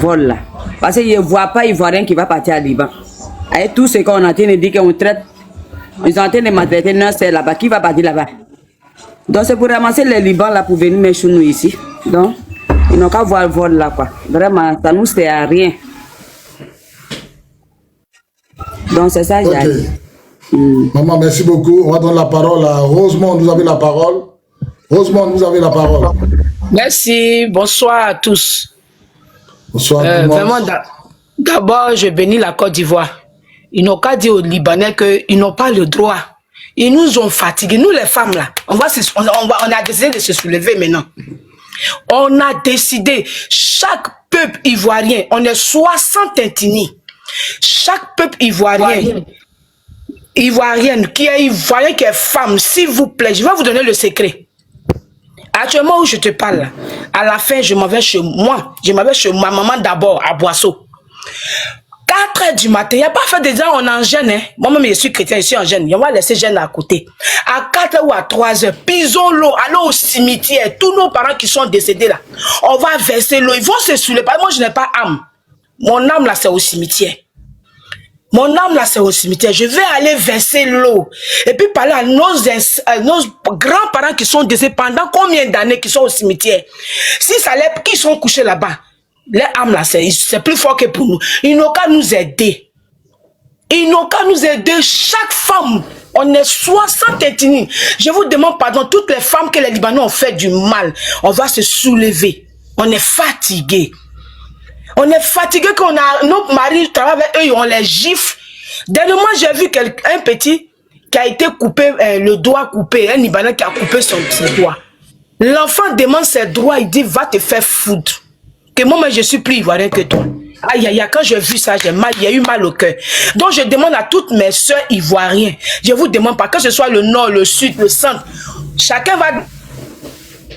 vol là. Parce qu'il ne voit pas Ivoirien qui va partir à Liban. Avec tout ce qu'on a en train de dire qu'on traite, ils sont en train de maltraiter nos sœurs là-bas. Qui va partir là-bas? Donc c'est pour ramasser les Liban là pour venir mettre chez nous ici. Donc, ils n'ont qu'à voir le vol là quoi. Vraiment, ça nous sert à rien. Donc c'est ça, j'ai dit. Maman, merci beaucoup. On va donner la parole à Rosemont. Vous avez la parole. Rosemont, vous avez la parole. Merci. Bonsoir à tous. Bonsoir à tout le monde. Vraiment, d'abord, je bénis la Côte d'Ivoire. Ils n'ont qu'à dire aux Libanais qu'ils n'ont pas le droit. Ils nous ont fatigués. Nous, les femmes, là, on a décidé de se soulever maintenant. On a décidé, chaque peuple ivoirien, on est 60 ethnies. Chaque peuple ivoirienne qui est ivoirien, qui est femme, s'il vous plaît, je vais vous donner le secret. Actuellement où je te parle, à la fin, je m'en vais chez moi. Je m'en vais chez ma maman d'abord, à Boisseau. 4 h du matin, il n'y a pas fait des gens, on est en jeûne. Hein. Moi-même, je suis chrétien, je suis en jeûne. On va laisser jeûne à côté. À 4 h ou à 3 h, pisons l'eau, allons au cimetière. Tous nos parents qui sont décédés là, on va verser l'eau. Ils vont se saouler. Moi, je n'ai pas âme. Mon âme là, c'est au cimetière. Mon âme là, c'est au cimetière. Je vais aller verser l'eau. Et puis parler à nos grands-parents qui sont décédés pendant combien d'années qui sont au cimetière. Si ça les qui sont couchés là-bas, les âmes là, c'est plus fort que pour nous. Ils n'ont qu'à nous aider. Ils n'ont qu'à nous aider. Chaque femme, on est 60 ethnies. Je vous demande pardon, toutes les femmes que les Libanais ont fait du mal, on va se soulever. On est fatigués. On est fatigué qu'on a nos maris travaillent avec eux, on les gifle. Dernièrement, j'ai vu un petit qui a été coupé, le doigt coupé, un Libanais qui a coupé son doigt. L'enfant demande ses droits, il dit va te faire foutre. Que moi, je suis plus ivoirien que toi. Aïe, aïe, aïe, quand j'ai vu ça, il y a eu mal au cœur. Donc, je demande à toutes mes soeurs ivoiriennes, je vous demande pas, que ce soit le nord, le sud, le centre, chacun va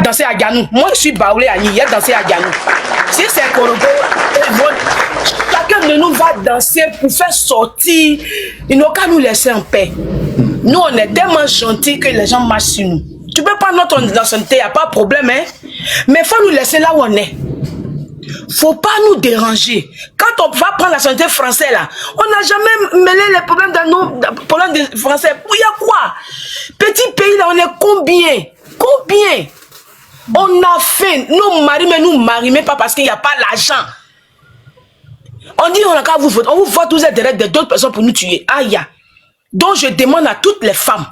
danser à Ganou. Moi, je suis Baoulé à Niya, danser à Ganou. Si c'est Korogo, chacun de nous va danser pour faire sortir. Ils n'ont qu'à nous laisser en paix. Nous, on est tellement gentils que les gens marchent sur nous. Tu peux pas notre nationalité, il n'y a pas de problème, hein. Mais il faut nous laisser là où on est. Faut pas nous déranger. Quand on va prendre la nationalité française là, on n'a jamais mêlé les problèmes dans nos problèmes des Français. Il y a quoi? Petit pays là, on est combien? Combien? On a fait, nos maris, mais nous maris, mais pas parce qu'il n'y a pas l'argent. On dit, on a qu'à vous voter. On vous vote, vous êtes derrière d'autres personnes pour nous tuer. Aïe. Donc, je demande à toutes les femmes.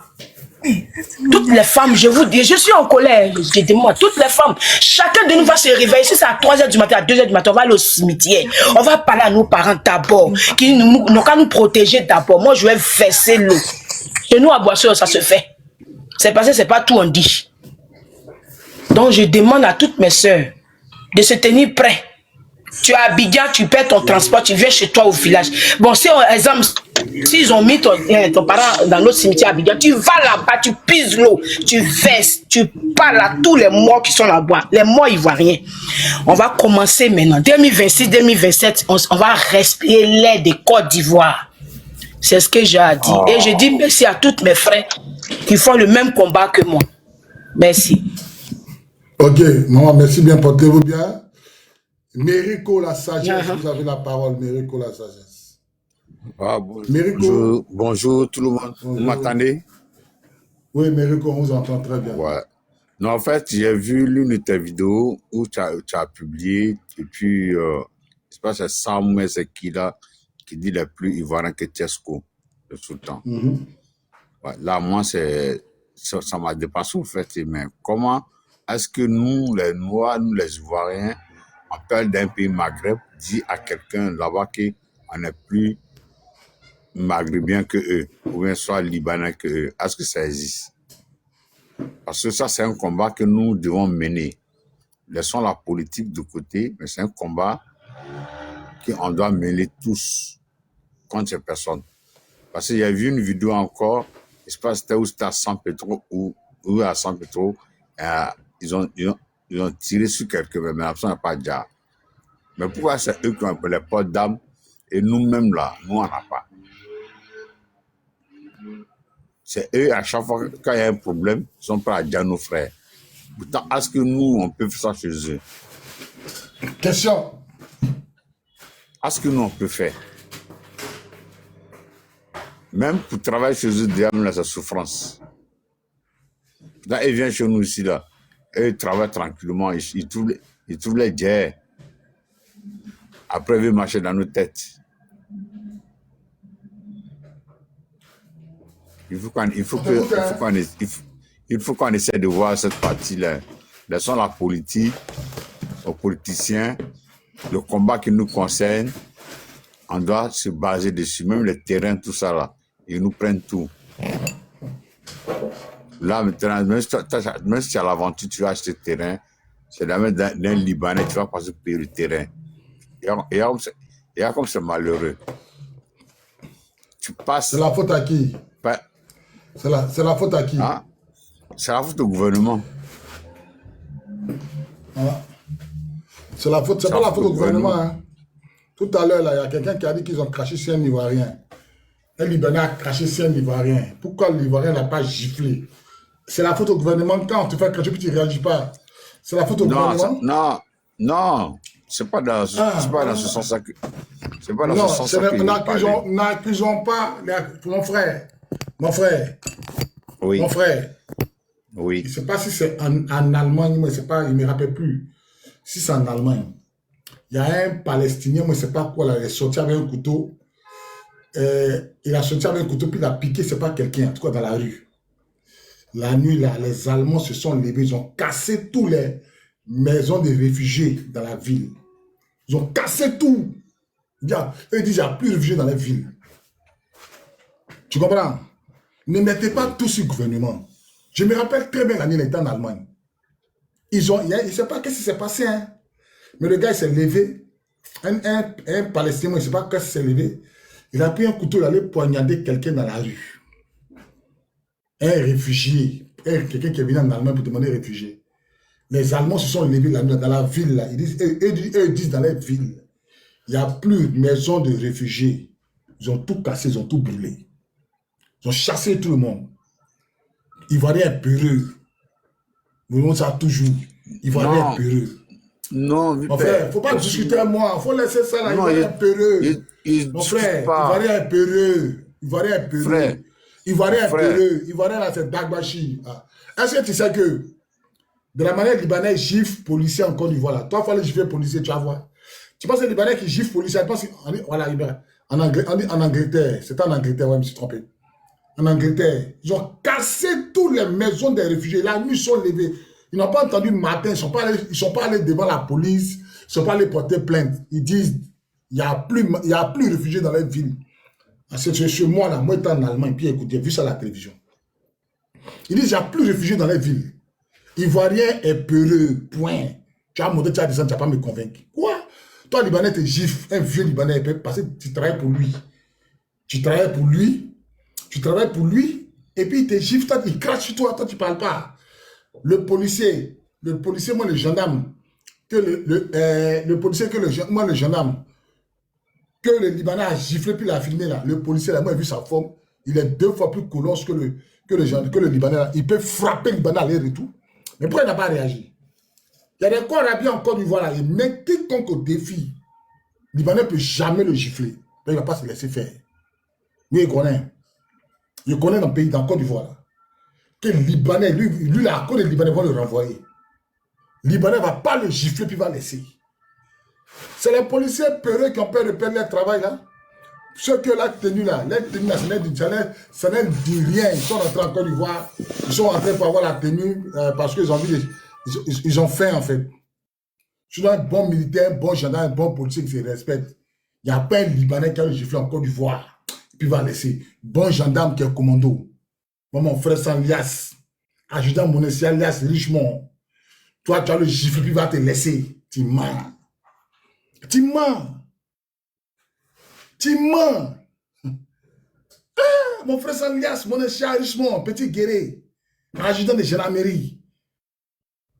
Toutes les femmes, je vous dis, je suis en colère. Je demande à toutes les femmes. Chacun de nous va se réveiller. Si c'est à 3 h du matin, à 2 h du matin, on va aller au cimetière. On va parler à nos parents d'abord. Qui n'ont qu'à nous protéger d'abord. Moi, je vais verser l'eau. Chez nous, à Boisseau, ça se fait. C'est parce que c'est pas tout on dit. Donc, je demande à toutes mes soeurs de se tenir prêts. Tu es à Abidjan, tu perds ton transport, tu viens chez toi au village. Bon, si, exemple, s'ils ont mis ton parent dans notre cimetière à Abidjan, tu vas là-bas, tu pises l'eau, tu verses, tu parles à tous les morts qui sont là-bas, les morts ivoiriens. On va commencer maintenant. 2026, 2027, on va respirer l'air des Côte d'Ivoire. C'est ce que j'ai à dire. Et je dis merci à tous mes frères qui font le même combat que moi. Merci. Ok, maman, merci bien, portez-vous bien. Mérico la sagesse, vous avez la parole, Mérico la sagesse. Ah, bonjour tout le monde, vous m'entendez? Oui, Mérico, on vous entend très bien. Ouais. Non, en fait, j'ai vu l'une de tes vidéos où tu as publié, et puis, je pense que c'est Samuel Sekida qui dit les plus ivoiriens que Tesco, le sultan. Ouais, là, moi, ça m'a dépassé, en fait, mais comment est-ce que nous, les Noirs, nous, les Ivoiriens, on parle d'un pays Maghreb, dit à quelqu'un là-bas qu'on est plus maghrébien que eux, ou bien soit libanais que eux. Est-ce que ça existe? Parce que ça, c'est un combat que nous devons mener. Laissons la politique de côté, mais c'est un combat qu'on doit mener tous contre ces personnes. Parce qu'il y a vu une vidéo encore, je ne sais pas si c'était à San Pedro ou à San Pedro, ils ont tiré sur quelqu'un, mais l'absence n'a pas déjà. Mais pourquoi c'est eux qui ont les portes d'âme et nous-mêmes là, nous on n'a pas? C'est eux, à chaque fois quand il y a un problème, ils sont prêts à dire à nos frères. Pourtant, est-ce que nous, on peut faire ça chez eux? Question. à ce que nous on peut faire. Même pour travailler chez eux, déjà, même là, sa souffrance. Là, ils viennent chez nous ici, là. Et ils travaillent tranquillement, ils trouvent les guerres. Après, ils veulent marcher dans nos têtes. Il faut qu'on essaie de voir cette partie-là. Laissons la politique aux politiciens, le combat qui nous concerne, on doit se baser dessus, même les terrains, tout ça là, ils nous prennent tout. Là, maintenant, même si tu as l'aventure, tu vas acheter le terrain, c'est la même d'un Libanais, tu vas passer pour payer le terrain. Et comme c'est malheureux. Tu passes. C'est la faute à qui? C'est la faute à qui? Hein? C'est la faute au gouvernement. Voilà. C'est pas la faute au gouvernement. Hein. Tout à l'heure, il y a quelqu'un qui a dit qu'ils ont craché sur un Ivoirien. Un Libanais a craché sur un Ivoirien. Pourquoi l'Ivoirien n'a pas giflé? C'est la faute au gouvernement. Quand tu fais cracher puis tu ne réagis pas, c'est la faute au gouvernement? Non. C'est pas dans ce sens-là que... C'est pas dans ce sens-là que... N'accusons pas mon frère. Oui. Mon frère. Oui. Je ne sais pas si c'est en Allemagne, mais c'est pas, il ne me rappelle plus. Si c'est en Allemagne, il y a un Palestinien, mais je ne sais pas quoi, là, il est sorti avec un couteau. Il a sorti avec un couteau, puis il a piqué, c'est pas quelqu'un, en tout cas dans la rue. La nuit, là, les Allemands se sont levés, ils ont cassé toutes les maisons des réfugiés dans la ville. Ils ont cassé tout. Eux disent, il n'y a plus de réfugiés dans les villes. Tu comprends? Ne mettez pas tout sur le gouvernement. Je me rappelle très bien l'année, il était en Allemagne. Il ne sait pas qu'est-ce qui s'est passé. Hein? Mais le gars, il s'est levé. Un Palestinien, il ne sait pas qu'est-ce qui s'est levé. Il a pris un couteau, il allait poignarder quelqu'un dans la rue. Un réfugié. Quelqu'un qui est venu en Allemagne pour demander réfugié. Les Allemands se sont levés dans la ville. Là. Ils disent dans les villes, il n'y a plus de maison de réfugiés. Ils ont tout cassé, ils ont tout brûlé. Ils ont chassé tout le monde. Ivoirien peureux. Le monde ça toujours. Ivoirien peureux. Non, mon frère, il ne faut pas discuter à moi. Il faut laisser ça là. Ivoirien peureux. Mon frère, Ivoirien peureux. Ivoirien peureux. Ivoirien peureux. Ivoirien là, c'est Dagbashi. Est-ce que tu sais que de la manière Libanais gifle policier en Côte d'Ivoire là, toi, il faut aller gifler policier, tu vas voir. Tu penses que les Libanais qui gifle policier, voilà, en Angleterre, c'était en Angleterre, ouais, je me suis trompé. En Angleterre, ils ont cassé toutes les maisons des réfugiés. La nuit, ils sont levés. Ils n'ont pas entendu le matin. Ils ne sont pas allés devant la police. Ils ne sont pas allés porter plainte. Ils disent, il n'y a plus de réfugiés dans les villes. C'est chez moi, là, moi, j'étais en Allemagne, puis écoutez, j'ai vu ça à la télévision. Ils disent, il n'y a plus de réfugiés dans les villes. Ivoirien est peureux, point. Tu as monté, tu as descendu, tu n'as pas me convaincre. Quoi? Toi, Libanais, tu es gifle, un vieux Libanais, parce que tu travailles pour lui. Tu travailles pour lui, et puis il te gifle, toi, il crache sur toi, tu ne parles pas. Le policier, moi, le gendarme, moi, le gendarme, que le Libanais a giflé, puis il a filmé, là, le policier, là, moi, j'ai vu sa forme, il est 2 fois plus colosse que le Libanais, là. Il peut frapper le Libanais à l'aller-retour. Mais pourquoi il n'a pas réagi? Il y a des corps habillés en Côte d'Ivoire, là, et même quiconque au défi, le Libanais ne peut jamais le gifler. Il ne va pas se laisser faire. Lui, il connaît. Il connaît dans le pays, dans Côte d'Ivoire, que le Libanais, lui, là, à cause des Libanais vont le renvoyer. Le Libanais ne va pas le gifler, puis il va laisser. C'est les policiers peureux qui ont peur de perdre leur travail, là. Ceux que la tenue, là, ça n'est dit rien. Ils sont rentrés en Côte d'Ivoire, ils sont rentrés pour avoir la tenue parce qu'ils ont envie ils ont faim, en fait. Je suis un bon militaire, un bon gendarme, un bon policier qui se respecte. Il n'y a pas un Libanais qui a le giflé en Côte d'Ivoire. Puis il va laisser. Bon gendarme qui est commando. Moi, mon frère Sanlias, adjudant Monessier alias Richemont. Toi, tu as le gifle, puis il va te laisser. Tu mens. Tu mens. Tu mens. Ah, mon frère Sanlias, Monessier Richemont, petit guerrier, adjudant de gendarmerie.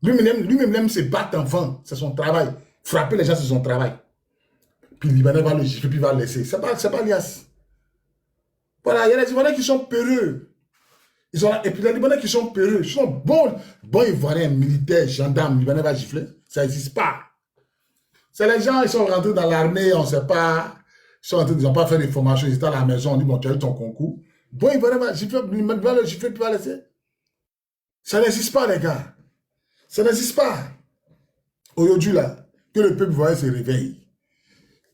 Lui-même aime se battre enfant. C'est son travail. Frapper les gens, c'est son travail. Puis le Libanais va le gifler, puis il va le laisser. C'est pas Lias. Voilà, il y a des Libanais qui sont peureux. Et puis les Libanais qui sont peureux, ils sont bons Ivoiriens, militaires, gendarmes, Libanais va gifler. Ça n'existe pas. C'est les gens, ils sont rentrés dans l'armée, on ne sait pas. Ils n'ont pas fait des formations, ils étaient à la maison, on dit, bon, tu as eu ton concours. Bon, ils vont le gifler, puis va laisser. Ça n'existe pas, les gars. Ça n'existe pas. Aujourd'hui, là, que le peuple voyait se réveille.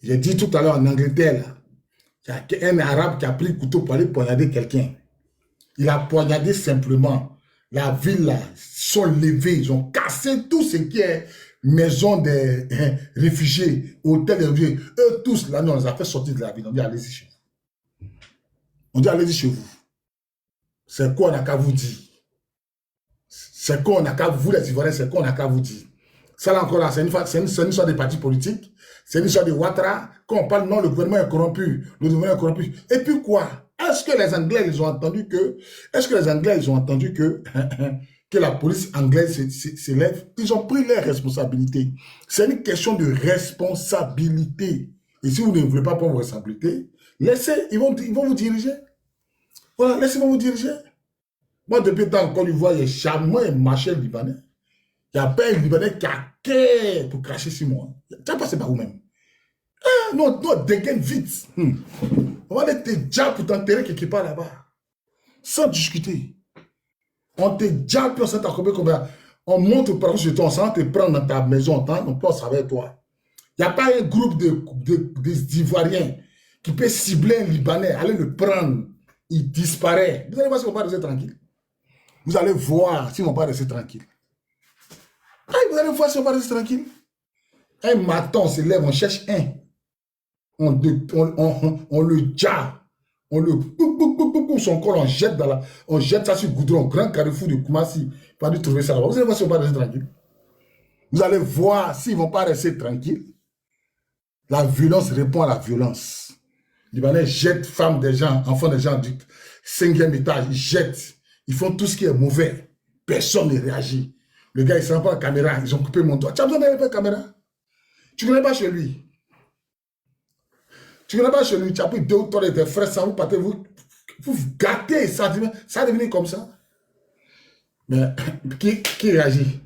J'ai dit tout à l'heure en Angleterre, là, il y a un arabe qui a pris le couteau pour aller poignarder quelqu'un. Il a poignardé simplement. La ville, là, sont levés, ils ont cassé tout ce qui est maison des réfugiés, hôtel des réfugiés. Eux tous, là, nous, on les a fait sortir de la ville. On dit, allez-y chez vous. On dit, allez-y chez vous. C'est quoi on n'a qu'à vous dire? C'est quoi on n'a qu'à vous, les Ivoiriens, c'est quoi on n'a qu'à vous dire? Ça, là, encore, là, c'est une histoire des partis politiques. C'est une histoire de Ouattara. Quand on parle, non, le gouvernement est corrompu. Le gouvernement est corrompu. Et puis quoi? Est-ce que les Anglais, ils ont entendu que, que la police anglaise s'élève? Ils ont pris leurs responsabilités. C'est une question de responsabilité. Et si vous ne voulez pas prendre vos responsabilités, laissez, ils vont vous diriger. Voilà, laissez-moi vous diriger. Moi, depuis le temps, en Côte d'Ivoire, il y a jamais marché libanais. Il n'y a pas un Libanais qui a quai pour cracher sur moi. Tu as passé par vous-même. Ah, non, dégaine vite. On va aller te dire pour t'enterrer quelque part là-bas. Sans discuter. On te dit, puis on s'est accroché combien. On monte par exemple sur toi, on s'en te prendre dans ta maison, on pense avec toi. Il n'y a pas un groupe d'Ivoiriens qui peut cibler un Libanais, aller le prendre, il disparaît. Vous allez voir si on va rester tranquille. Vous allez voir si on va rester tranquille. Ah, vous allez voir si on va rester tranquille. Un matin, on se lève, on cherche un. On le jappe. On le son corps, on jette ça sur le goudron, grand carrefour de Koumassi. Pas dû trouver ça là-bas. Vous allez voir si on va rester tranquille. Vous allez voir s'ils ne vont pas rester tranquilles. La violence répond à la violence. Les Libanais jettent femmes des gens, enfants des gens du 5e étage. Ils jettent. Ils font tout ce qui est mauvais. Personne ne réagit. Le gars, il ne se rend pas la caméra. Ils ont coupé mon doigt. Tu as besoin d'aller la caméra. Tu ne connais pas chez lui. Tu ne connais pas chez lui. Tu as pris 2 ou 3 de tes frères sans vous partez, vous gâtez. Ça a devenu comme ça. Mais qui réagit?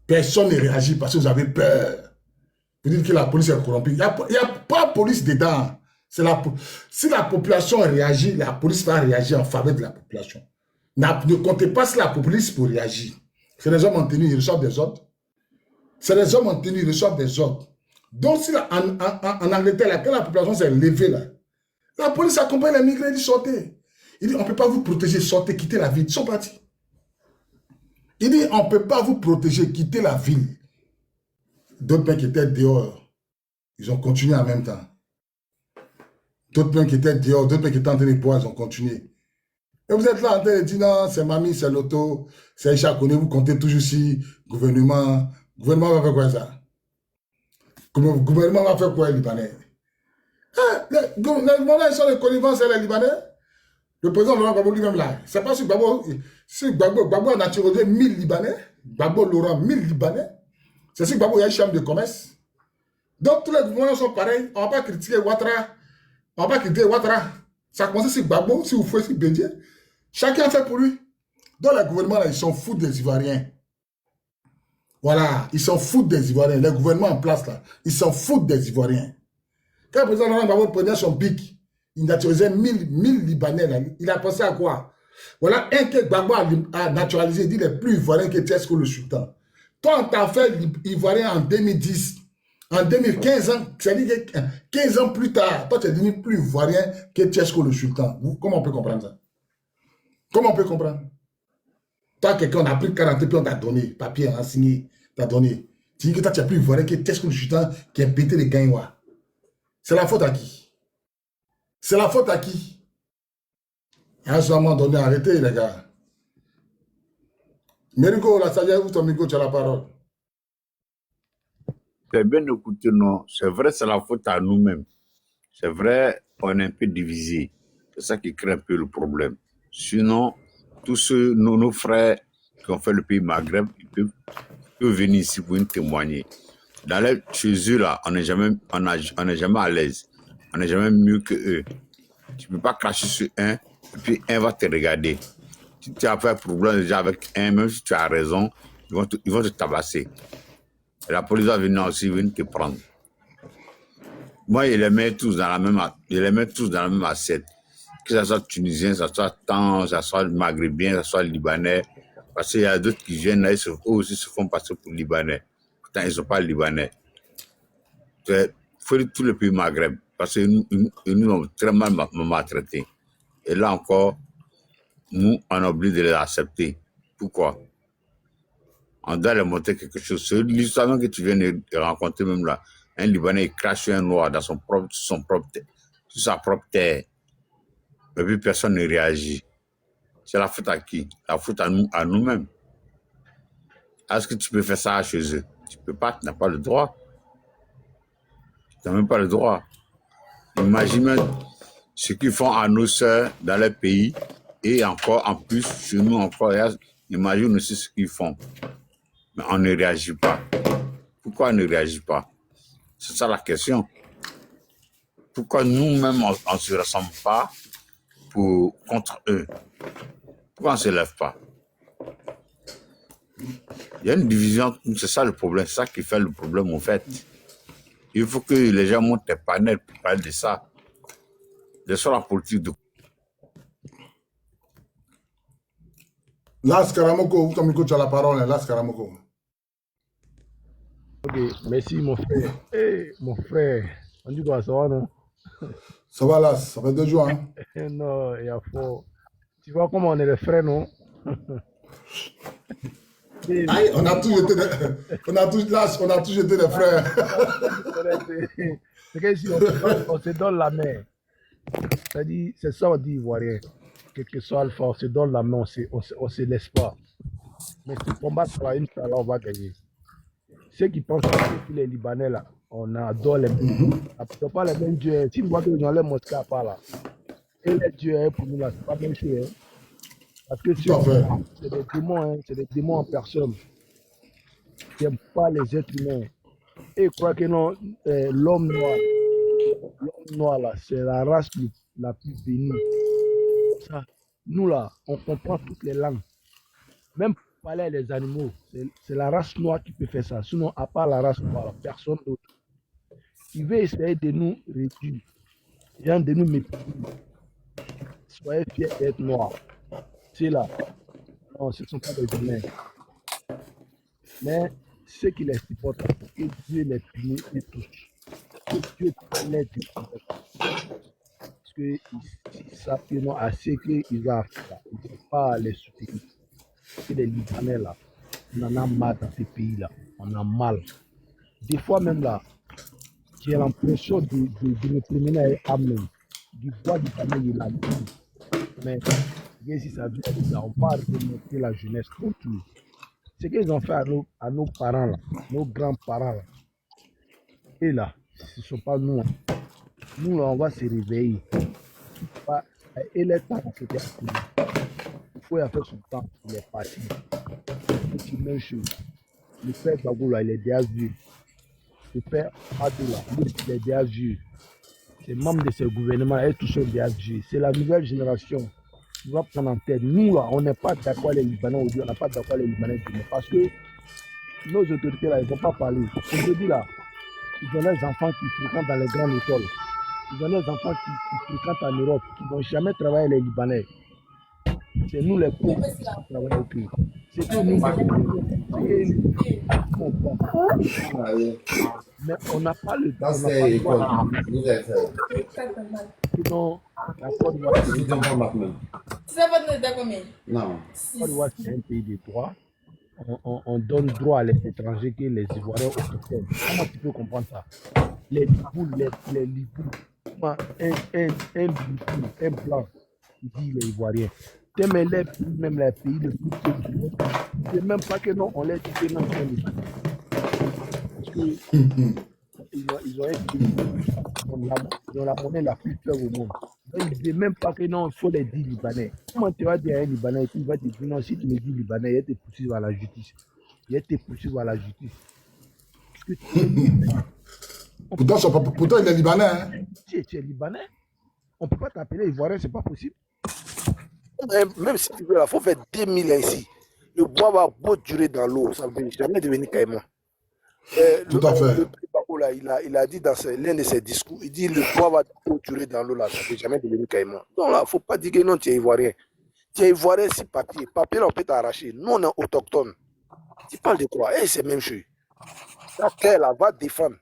Personne ne réagit parce que vous avez peur. Vous dites que la police est corrompue. Il n'y a pas de police dedans. Si la population réagit, la police va réagir en faveur de la population. Ne comptez pas sur la police pour réagir. C'est les hommes en tenue, ils reçoivent des ordres. C'est les hommes en tenue, ils reçoivent des ordres. Donc, si en Angleterre, quand la population s'est levée, là, la police accompagne les migrants et dit sortez. Il dit on ne peut pas vous protéger, sortez, quittez la ville. Ils sont partis. Il dit on ne peut pas vous protéger, quittez la ville. D'autres mecs qui étaient dehors, ils ont continué en même temps. D'autres mecs qui étaient dehors, d'autres mecs qui étaient en train de boire, ils ont continué. Et vous êtes là en train de dire non, c'est mamie, c'est l'auto, c'est Chaconé, vous comptez toujours si gouvernement va faire quoi ça? Le gouvernement va faire quoi les Libanais? Les gouvernements, ils sont les connivents, c'est les Libanais. Le président Laurent Gbagbo lui-même là, c'est pas si Gbagbo a naturalisé 1000 Libanais, Gbagbo Laurent 1000 Libanais, c'est si Gbagbo il y a une chambre de commerce. Donc tous les gouvernements sont pareils, on ne va pas critiquer Ouattara. Ça a commencé sur Gbagbo, si vous faites sur Bédier. Chacun fait pour lui. Donc les gouvernements là, ils s'en foutent des Ivoiriens. Voilà, ils s'en foutent des Ivoiriens. Les gouvernements en place là, ils s'en foutent des Ivoiriens. Quand le président Laurent Gbagbo prenait son pic, il naturalisait 1000 Libanais là. Il a pensé à quoi? Voilà un que Gbagbo a naturalisé, il dit les plus Ivoiriens que Tchesco le Sultan. Toi, on t'a fait Ivoirien en 2010. En 2015 ans, c'est-à-dire 15 ans plus tard, toi tu es devenu plus Ivoirien que Tchesco le Sultan. Comment on peut comprendre ça? Comment on peut comprendre? Toi, quelqu'un a pris 40 puis on t'a donné, papier, on a signé, t'as donné. Tu dis que toi tu es plus Ivoirien que Tchesco le Sultan qui a pété les Gaïwa. C'est la faute à qui? C'est la faute à qui? À un moment donné, arrêtez les gars. Mérigo, la sagesse, vous ton micro, tu as la parole. C'est bien écouté, non. C'est vrai, c'est la faute à nous-mêmes. C'est vrai, on est un peu divisé. C'est ça qui crée un peu le problème. Sinon, tous nos frères qui ont fait le pays Maghreb, ils peuvent venir ici pour nous témoigner. Dans les chez eux, là, on n'est jamais à l'aise. On n'est jamais mieux que eux. Tu ne peux pas cracher sur un, et puis un va te regarder. Si tu as fait un problème déjà avec un, même si tu as raison, ils vont te tabasser. Et la police va venir aussi venir te prendre. Moi, ils les mettent tous dans la même assiette. Que ce soit tunisien, que ce soit que ce soit maghrébin, que ce soit libanais. Parce qu'il y a d'autres qui viennent là, eux aussi se font passer pour libanais. Pourtant, ils ne sont pas libanais. Il faut dire tous les pays maghreb. Parce qu'ils nous ont très mal maltraités. Et là encore, nous, on a oublié de les accepter. Pourquoi? On doit leur montrer quelque chose. C'est l'histoire même que tu viens de rencontrer même là. Un Libanais, il crache sur un noir dans sur sa propre terre. Et puis personne ne réagit. C'est la faute à qui? La faute à nous-mêmes. Est-ce que tu peux faire ça chez eux? Tu peux pas, tu n'as pas le droit. Tu n'as même pas le droit. Imagine même ce qu'ils font à nos sœurs dans leur pays et encore en plus chez nous encore. Imagine aussi ce qu'ils font. Mais on ne réagit pas. Pourquoi on ne réagit pas? C'est ça la question. Pourquoi nous-mêmes, on ne se ressemble pas contre eux? Pourquoi on ne se lève pas? Il y a une division, c'est ça le problème, c'est ça qui fait le problème en fait. Il faut que les gens montent des panels pour parler de ça. De ça la politique de... Las Karamoko, vous comme tu as la parole, hein, Las Karamoko. Ok, merci mon frère. Mon frère, on dit quoi, ça va non? Ça va Las, ça fait 2 jours. Hein? Non, il y a fort. Tu vois comment on est les frères, non? Aïe, on a tous été des frères. C'est que si on se donne la main. C'est-à-dire, c'est ça on dit ivoirien. Quel que soit Alpha, on se donne la main, on se laisse pas. Mais ce combat, Inch'Allah, on va gagner. Ceux qui pensent que les Libanais, là, on adore les mêmes. Ce pas les mêmes dieux. Si vous voyez que les gens les mosquées à part là, et les dieux, pour nous, là, c'est pas la même chose. Hein. Parce que c'est des démons, hein, c'est des démons en personne. Qui n'aiment pas les êtres humains. Et ils croient que non, l'homme noir, là, c'est la race la plus bénie. Ça, nous, là, on comprend toutes les langues. Même pour parler des animaux, c'est la race noire qui peut faire ça. Sinon, à part la race noire, personne d'autre. Il veut essayer de nous réduire, de nous mépriser. Soyez fiers d'être noirs. C'est là. Non, ce ne sont pas des humains. Mais ceux qui les supportent, que Dieu les punit et touche. Que Dieu les détruise. Parce qu'ils savent que non, à ce qu'ils ont à faire, ils ne peuvent pas les soutenir. Que les Libanais là, on en a marre dans ces pays-là. On a mal. Des fois même là, j'ai l'impression de me promener à Amen. Du bois du Libanais, il a dit. Mais si ça vient de ça, on parle de montrer la jeunesse autour. Ce qu'ils ont fait à nos parents là, nos grands-parents là. Et là, ce ne sont pas nous. Hein. Nous là, on va se réveiller. Et les temps, c'était activé. Il faut y faire son temps, il est parti. C'est une même chose. Le père Bagoula, il est déjà vieux. Le père Adoula, il est déjà vieux. Les membres de ce gouvernement, ils tous sont déjà vieux. C'est la nouvelle génération qui va prendre en tête. Nous, là, on n'est pas d'accord avec les Libanais aujourd'hui, on n'a pas d'accord avec les Libanais demain. Parce que nos autorités, là, ils ne vont pas parler. Aujourd'hui, là, ils ont les enfants qui fréquentent dans les grandes écoles. Ils ont les enfants qui fréquentent en Europe, qui ne vont jamais travailler les Libanais. C'est nous les pauvres qui travaillent au pays. C'est que nous, mais on n'a pas le droit. Sinon, la Côte d'Ivoire, c'est un pays de droit. On donne droit à les étrangers que les Ivoiriens autochtones. Comment tu peux comprendre ça? Les Libous, un blanc, il dit les Ivoiriens. Même les pays le plus pauvres. C'est même pas que non, on les dit que non, parce que ils ont la monnaie la plus faible au monde. Ils ne disent même pas que non, il faut les dire Libanais. Comment tu vas dire à un Libanais, il va te dire non, si tu me dis Libanais, il va te poursuivre à la justice. Pourtant, il est Libanais. Hein? Tu es Libanais, on ne peut pas t'appeler Ivoirien, c'est pas possible. Même si tu veux, il faut faire 2000 ici. Le bois va beau durer dans l'eau, ça ne va jamais devenir caïman. Tout à fait. Le prix Bako, là, il a dit dans l'un de ses discours, il dit le poids va clôturer dans l'eau là, ça ne peut jamais devenir caïman. Donc là, il ne faut pas dire que non, tu es ivoirien. Tu es ivoirien si papier. Papier là, on peut t'arracher. Nous, on est autochtones. Tu parles de quoi? Eh, c'est même chose. La terre là va défendre.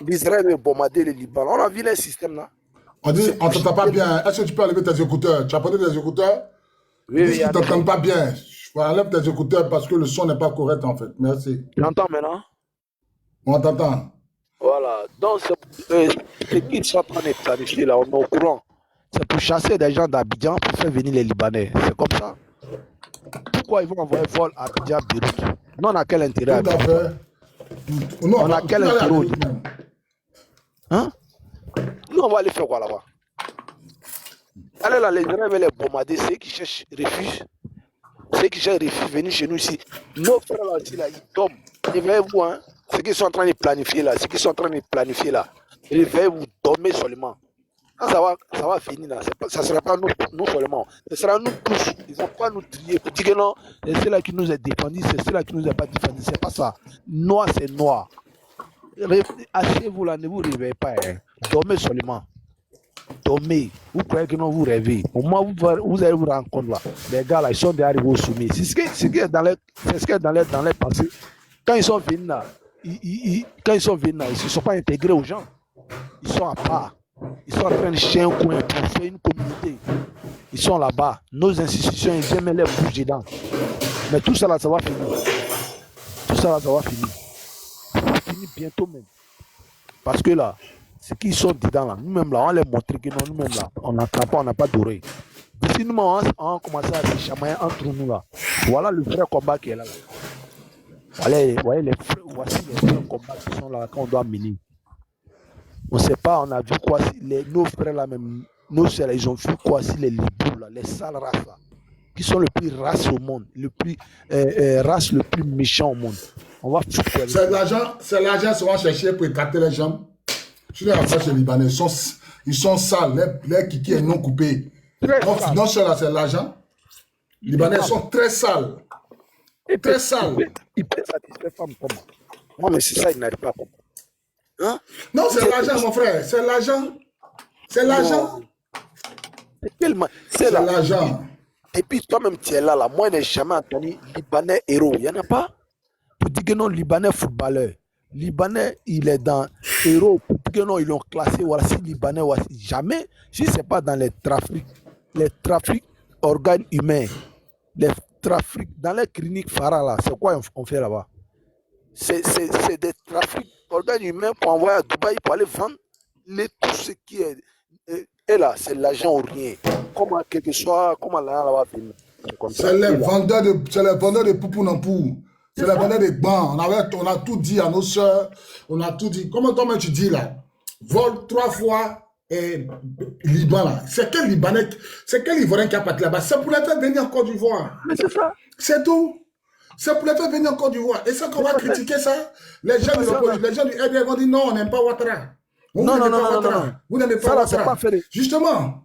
L'Israël veut bombarder le Liban. On a vu les systèmes là. On dit, on ne t'entend pas bien. Est-ce que tu peux enlever tes écouteurs? Tu as porté tes écouteurs? Oui, Dis qu'ils ne t'entendent pas bien. Enlève tes écouteurs parce que le son n'est pas correct en fait. Merci. Tu l'entends maintenant? On t'entend. Voilà. Donc, ce qu'ils sont en train de planifier là, on est au courant. C'est pour chasser des gens d'Abidjan pour faire venir les Libanais. C'est comme ça. Pourquoi ils vont envoyer vol à Abidjan, Beyrouth? Nous, on a quel intérêt? Tout à fait. Non, On a quel intérêt? même. Hein? Nous, on va aller faire quoi là-bas? Allez là, les Israéliens veulent les bombarder. Ceux qui cherchent refuge, ceux qui cherchent refuge, venir chez nous ici. Nos frères là aussi, là, ils dorment. Réveillez-vous, hein. Ce qu'ils sont en train de planifier là, réveillez-vous, dormez seulement. Quand ça va finir là, ça ne sera pas nous seulement, ce sera nous tous. Ils ne vont pas nous trier pour dire que non, c'est ceux-là qui nous a défendus, c'est ceux-là qui nous a pas défendus. C'est pas ça. Noir, c'est noir. Asseyez-vous là, ne vous réveillez pas. Hein. Dormez seulement. Dormez. Vous croyez que non, vous rêvez. Au moins, vous allez vous rendre compte là. Les gars là, ils sont déjà arrivés au sommet. C'est ce qui est dans les pensées. Quand ils sont venus là, ils ne se sont pas intégrés aux gens. Ils sont à part. Ils sont en train de chercher un coin pour faire une communauté. Ils sont là-bas. Nos institutions, ils viennent les bouches dedans. Mais tout ça là, ça va finir. Tout ça là, ça va finir. Ça va finir bientôt même. Parce que là, ceux qui sont dedans là, nous-mêmes là, on les montre que non, nous-mêmes là, on n'attrape pas, on n'a pas doré. D'ici nous, on a commencé à se chamailler entre nous là. Voilà le vrai combat qui est là. Voici les vrais combats qui sont là, qu'on doit mener. On ne sait pas, on a vu quoi si nos frères là même, nos soeurs, ils ont vu quoi si les libous là, les sales races là, qui sont le plus race au monde, race le plus méchant au monde. On va foutre. C'est l'argent qu'ils vont chercher pour écarter les jambes. Je les affaires chez les Libanais, ils sont sales, les kiki est non coupé. Non seulement c'est l'argent, les Libanais sont très sales. Très sales. Ils peuvent satisfaire femmes comme moi. Moi, mais c'est ça, ils n'arrivent pas à comprendre. Hein? Non, c'est l'argent, mon frère. C'est l'argent. C'est l'argent. C'est l'argent. Et puis toi-même, tu es là. Moi, je n'ai jamais entendu Libanais héros. Il n'y en a pas. Pour dire que non, Libanais footballeur. Libanais, il est dans héros. Pour dire que non, ils l'ont classé. Voici Libanais. Voici. Jamais. Si ce n'est pas dans les trafics organes humains. Les trafics. Dans les cliniques Farah, là, c'est quoi on fait là-bas? C'est des trafics d'organes humains pour envoyer à Dubaï pour aller vendre tout ce qui est. Et là, c'est l'argent ou rien. Comment, quel que soit, comment l'argent va finir. C'est les vendeurs de poupou nampou. C'est les vendeurs de bancs. On a tout dit à nos soeurs. On a tout dit. Comment toi-même tu dis là? Vol 3 fois Liban là. C'est quel Libanais, c'est quel Ivoirien qui a parti là-bas? C'est pour les faire venir en Côte d'Ivoire. Mais c'est ça. C'est tout. C'est pour les faire venir en Côte d'Ivoire. Et ça qu'on va critiquer ça, les gens du RDR vont dire non, on n'aime pas Ouattara. Non. Vous n'aimez pas Ouattara. Justement.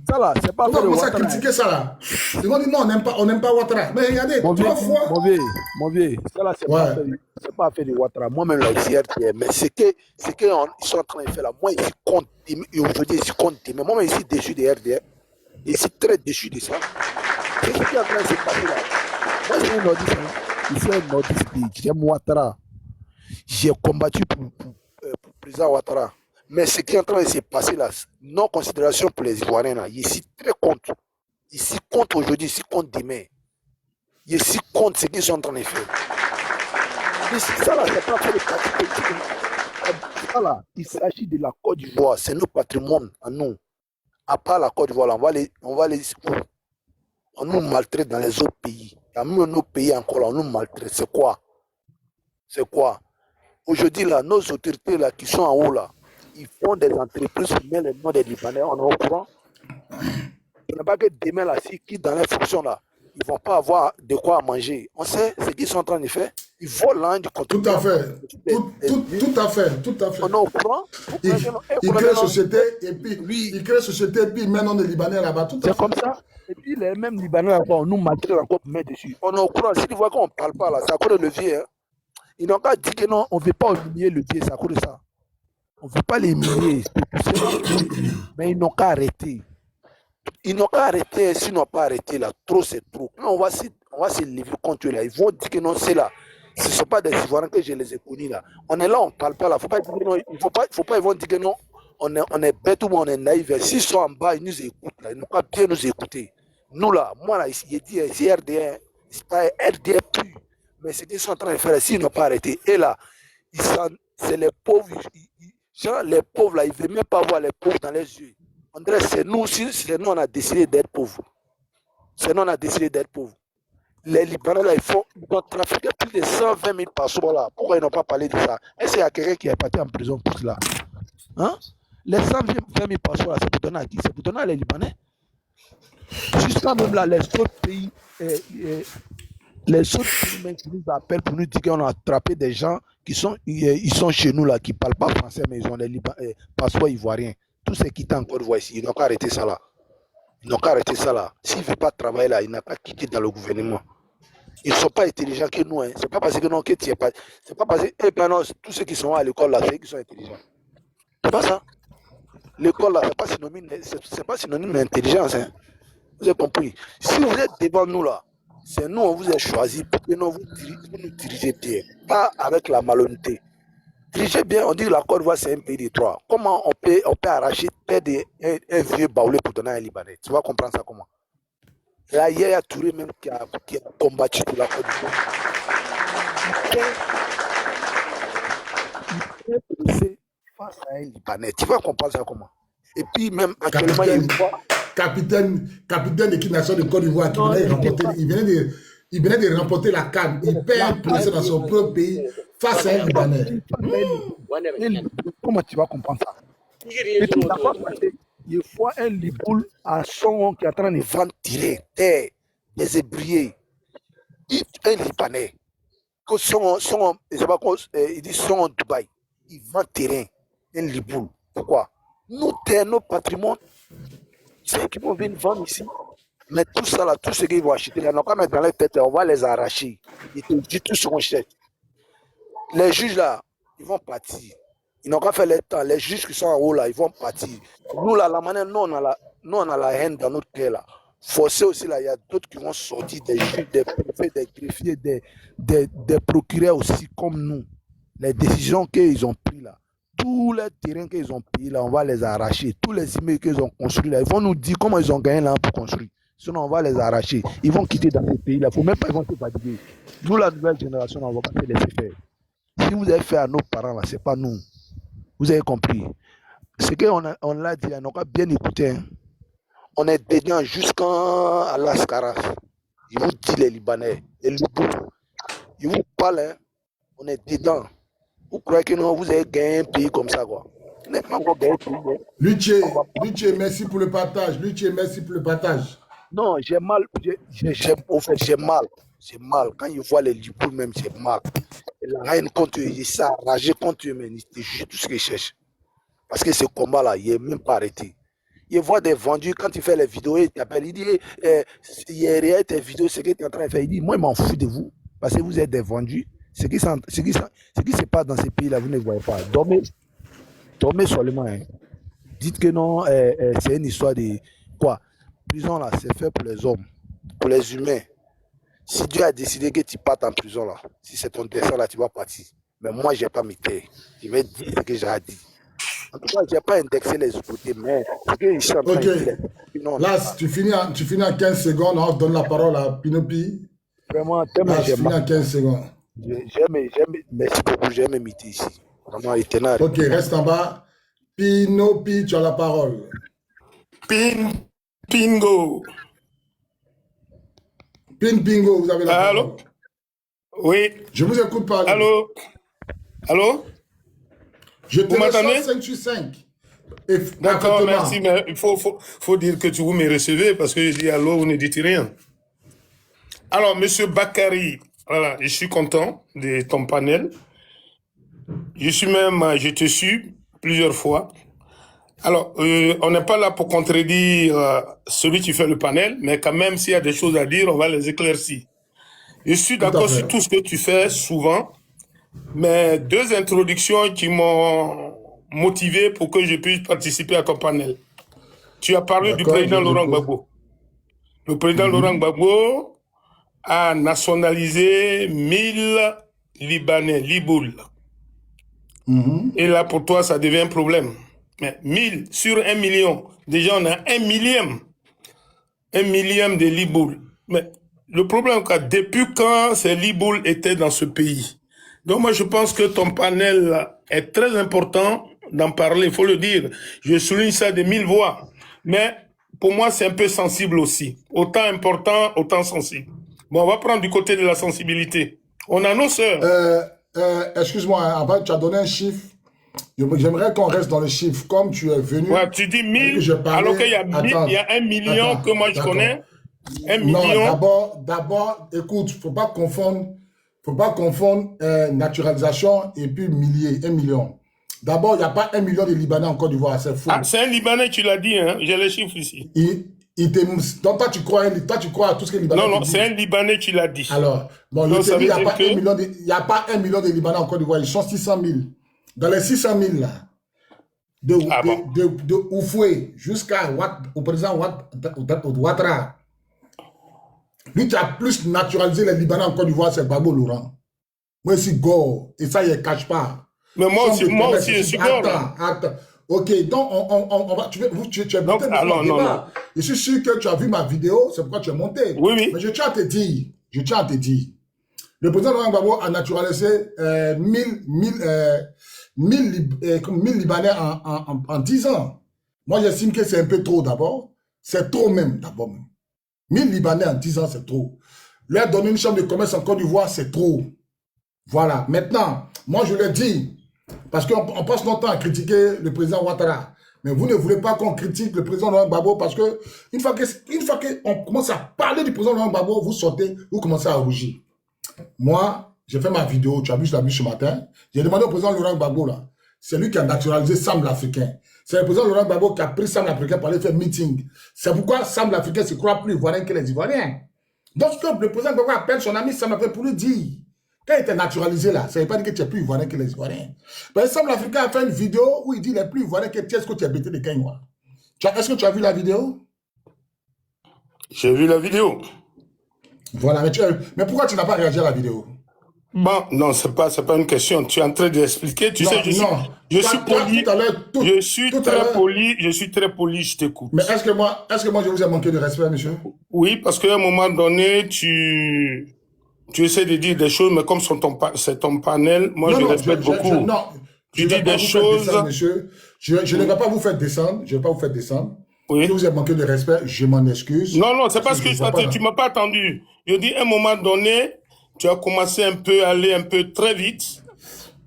Ça là, c'est pas fait de Ouattara. On va critiquer ça là. Ils vont dire non, on n'aime pas Ouattara. Mais regardez, 3 fois. Mon vieux, ça là, c'est pas fait de Ouattara. Moi-même là, ici, RDR, mais c'est qu'ils sont en train de faire là. Moi, ici, compte, et aujourd'hui, ici, compte, mais moi, ici, déçu de RDR. Ici, très déçu de ça. C'est ce qui est en train de se passer là. Moi, je suis un nordiste. Je suis un nordiste. J'aime Ouattara. J'ai combattu pour le président Ouattara. Mais ce qui est en train de se passer là, non considération pour les Ivoiriens là. Ici, très compte. Ici, compte aujourd'hui, ici, compte demain. Ici, compte ce qu'ils sont en train de faire. Ici, ça là, c'est pas fait de pratique politique. Ça là, il s'agit de la Côte d'Ivoire. C'est notre patrimoine à nous. À part la Côte d'Ivoire, on va les on nous maltraite dans les autres pays. Dans nos pays encore, on nous maltraite. C'est quoi? Aujourd'hui, là, nos autorités là, qui sont en haut, là, ils font des entreprises qui mettent les noms des Libanais. On est au courant. Il n'y a pas que demain, là, qui dans les fonctions, là, ils ne vont pas avoir de quoi manger. On sait ce qu'ils sont en train de faire. Ils volent là du continent. Tout à fait. Tout à fait. On est au courant. Ils créent société et puis maintenant les Libanais là-bas. C'est comme ça. Et puis les mêmes Libanais là-bas, on nous maltraite encore pour mettre dessus. On est au courant. Si tu vois qu'on ne parle pas là, c'est à cause de levier. Hein. Ils n'ont qu'à dire que non, on ne veut pas humilier le Dieu, c'est à cause de ça. On ne veut pas les humilier, mais ils n'ont qu'à arrêter. Ils n'ont qu'à arrêter, s'ils n'ont pas arrêté là, trop c'est trop. Là, on va se lever contre eux là. Ils vont dire que non, c'est là. Ce ne sont pas des Ivoiriens que je les ai connus là. On est là, on ne parle pas là. Faut pas dire que non, faut pas, ils vont dire que non, on est bête ou on est naïf. S'ils sont en bas, ils nous écoutent là. Ils n'ont qu'à bien nous écouter. Nous là, moi là, ici, j'ai dit, c'est RDR, c'est pas RDR plus. Mais ce qu'ils sont en train de faire, s'ils n'ont pas arrêté. Et là, c'est les pauvres. Genre, les pauvres là, ils ne veulent même pas voir les pauvres dans les yeux. André, c'est nous, on a décidé d'être pauvres. C'est nous, on a décidé d'être pauvres. Les Libanais, là, ils ont trafiqué plus de 120 000 passeports là. Pourquoi ils n'ont pas parlé de ça? Est-ce qu'il y a quelqu'un qui est parti en prison pour cela? Hein? Les 120 000 passeports là, c'est pour donner à qui? C'est pour donner à les Libanais. Jusqu'à même là, les autres pays même qui nous appellent pour nous dire qu'on a attrapé des gens ils sont chez nous là, qui ne parlent pas français, mais ils ont les passeports ivoiriens. Tous ceux qui étaient en Côte d'Ivoire ici, ils n'ont qu'à arrêter ça là. Ils n'ont qu'à arrêter ça là. S'ils ne veulent pas travailler là, ils n'ont qu'à quitter dans le gouvernement. Ils ne sont pas intelligents que nous. Hein. C'est pas parce que non, que tu es pas. C'est pas parce que non, tous ceux qui sont à l'école là, c'est eux qui sont intelligents. C'est pas ça. L'école là, c'est pas synonyme d'intelligence. Hein. Vous avez compris. Si vous êtes devant nous là, c'est nous, on vous a choisi pour que nous nous diriger bien. Pas avec la malhonnêteté. Dirigez bien, on dit que la Côte d'Ivoire c'est un pays de trois. Comment on peut arracher un vieux baoulé pour donner à un Libanais? Tu vas comprendre ça comment? Là, il y a Touré même qui a combattu pour la Côte d'Ivoire. Il peut pousser face à un Libanais. Tu vas comprendre ça comment? Et puis même actuellement, capitaine d'équipe nationale de Côte d'Ivoire qui venait de remporter la CAN. Il perd un procès dans son propre pays face à un Libanais. Comment tu vas comprendre ça? Et puis, il faut un Liboul à son qui est en train de vendre tirer, des ébriers. Un Libanais, il dit son en Dubaï, il vend terrain, un Liboul. Pourquoi? Nos patrimoines, c'est qui vont venir vendre ici. Mais tout ça là, tout ce qu'ils vont acheter, ils n'ont pas mettre dans la tête, on va les arracher. Ils te disent tout ce qu'on achète. Les juges là, ils vont partir. Ils n'ont qu'à faire le temps. Les juges qui sont en haut là, ils vont partir. Nous là, la manière, nous on a la haine dans notre cœur là. Forcé aussi là, il y a d'autres qui vont sortir, des juges, des préfets, des greffiers, des procureurs aussi comme nous. Les décisions qu'ils ont prises là, tous les terrains qu'ils ont payés là, on va les arracher. Tous les immeubles qu'ils ont construits là, ils vont nous dire comment ils ont gagné là pour construire. Sinon, on va les arracher. Ils vont quitter dans les pays là. Il ne faut même pas ils vont se fatiguer. Nous, la nouvelle génération, on ne va pas se laisser faire. Si vous avez fait à nos parents là, ce n'est pas nous. Vous avez compris. Ce qu'on l'a dit, on a bien écouté. Hein. On est dedans jusqu'à l'Ascaras. Ils vous disent les Libanais, les Libanais. Ils vous parlent, hein. On est dedans. Vous croyez que non, vous avez gagné un pays comme ça, quoi. Vous n'avez pas encore gagné un pays. Luché, merci pour le partage. Luché, merci pour le partage. Non, j'ai mal. J'ai mal. J'ai mal. Quand ils voient les Libanais même, j'ai mal. Et la haine contre eux, ils sont enragés contre eux, mais ils jugent tout ce qu'ils cherchent. Parce que ce combat-là, il n'est même pas arrêté. Il voit des vendus, quand il fait les vidéos, il t'appelle, il dit, il y a tes vidéos, ce que tu es en train de faire. Il dit, moi, je m'en fous de vous, parce que vous êtes des vendus. Ce qui se passe dans ces pays-là, vous ne voyez pas. Dormez seulement. Hein. Dites que non, c'est une histoire de quoi? Prison, là, c'est fait pour les hommes, pour les humains. Si Dieu a décidé que tu partes en prison, là, si c'est ton destin, là, tu vas partir. Mais moi, je n'ai pas mis terre. Je vais dire ce que j'ai dit. En tout cas, je n'ai pas indexé les côtés, mais ce que je suis en train de dire. Là, tu finis en 15 secondes, on donne la parole à Pinopi. Vraiment, là, tu finis en 15 secondes. Merci beaucoup, j'aime imiter ici. Vraiment, éternel. Ok, reste en bas. Pinopi, tu as la parole. Pingo. Pingo, vous avez la parole. Allô? Oui. Je vous écoute parler. Allô? Je te reçois 5 sur 5. D'accord, merci, mais il faut dire que vous me recevez parce que je dis allô, vous ne dites rien. Alors, monsieur Bakary, voilà, je suis content de ton panel. Je te suis plusieurs fois. Alors, on n'est pas là pour contredire celui qui fait le panel, mais quand même, s'il y a des choses à dire, on va les éclaircir. Je suis d'accord sur tout ce que tu fais souvent, mais 2 introductions qui m'ont motivé pour que je puisse participer à ton panel. Tu as parlé du président Laurent Gbagbo. Le président Laurent Gbagbo a nationalisé 1000 Libanais, Liboul. Et là, pour toi, ça devient un problème. Mais 1000 sur 1 million. Déjà, on a 1 millième. 1 millième de Liboul. Mais le problème, depuis quand ces Liboul étaient dans ce pays? Donc, moi, je pense que ton panel est très important d'en parler, il faut le dire. Je souligne ça de 1000 voix. Mais pour moi, c'est un peu sensible aussi. Autant important, autant sensible. Bon, on va prendre du côté de la sensibilité. On a nos sœurs. Excuse-moi, avant, tu as donné un chiffre. J'aimerais qu'on reste dans le chiffre, comme tu es venu. Ouais, tu dis 1000, alors qu'il y a 1 million que moi je connais. 1 million. Non, d'abord, écoute, faut pas confondre naturalisation et puis millier, 1 million. D'abord, il n'y a pas 1 million de Libanais en Côte d'Ivoire, c'est faux. Ah, c'est un Libanais, tu l'as dit, hein? J'ai les chiffres ici. Donc, toi, tu crois à tout ce que les Libanais. Non, c'est un Libanais, tu l'as dit. Alors, bon, donc, il n'y a pas 1 million de Libanais en Côte d'Ivoire, ils sont 600 000. Dans les 600 000, là, de Oufoué au président Ouattara, lui qui a plus naturalisé les Libanais en Côte d'Ivoire, c'est Gbagbo Laurent. Moi, je suis gore, et ça, il ne cache pas. Mais moi aussi, je suis gore. Attends. Ok, donc, on va, tu es monté dans le débat. Je suis sûr que tu as vu ma vidéo, c'est pourquoi tu es monté. Oui. Mais je tiens à te dire, le président Laurent Gbagbo a naturalisé 1000 Libanais en 10 ans. Moi, j'estime que c'est un peu trop d'abord. C'est trop même, d'abord. 1000 Libanais en 10 ans, c'est trop. Leur donner une chambre de commerce en Côte d'Ivoire, c'est trop. Voilà. Maintenant, moi, je le dis, parce qu'on passe notre temps à critiquer le président Ouattara. Mais vous ne voulez pas qu'on critique le président Laurent Gbagbo parce que une fois qu'on commence à parler du président Laurent Gbagbo, vous sortez, vous commencez à rougir. Moi, j'ai fait ma vidéo, tu as vu, je l'ai vu ce matin. J'ai demandé au président Laurent Gbagbo, là, c'est lui qui a naturalisé Sam l'Africain. C'est le président Laurent Gbagbo qui a pris Sam l'Africain pour aller faire meeting. C'est pourquoi Sam l'Africain se croit plus ivoirien que les Ivoiriens. Donc, le président Gbagbo appelle son ami Sam l'Africain pour lui dire, quand il était naturalisé là, ça ne veut pas dire que tu es plus ivoirien que les Ivoiriens. Ben, Sam l'Africain a fait une vidéo où il dit, il est plus ivoirien que tu es, ce que tu es bêté de Kenya. Est-ce que tu as vu la vidéo? J'ai vu la vidéo. Voilà, mais pourquoi tu n'as pas réagi à la vidéo? Bon, non, c'est pas une question. Tu es en train d'expliquer. Tu sais, je suis poli. Je suis très poli, je t'écoute. Mais est-ce que moi, je vous ai manqué de respect, monsieur? Oui, parce qu'à un moment donné, tu essaies de dire des choses, mais comme c'est ton panel, moi, je respecte beaucoup. Tu dis des choses. Descendre, monsieur. Je ne vais pas vous faire descendre. Oui. Si vous avez manqué de respect, je m'en excuse. Non, c'est parce que tu m'as pas attendu. Je dis, à un moment donné, tu as commencé à aller un peu très vite,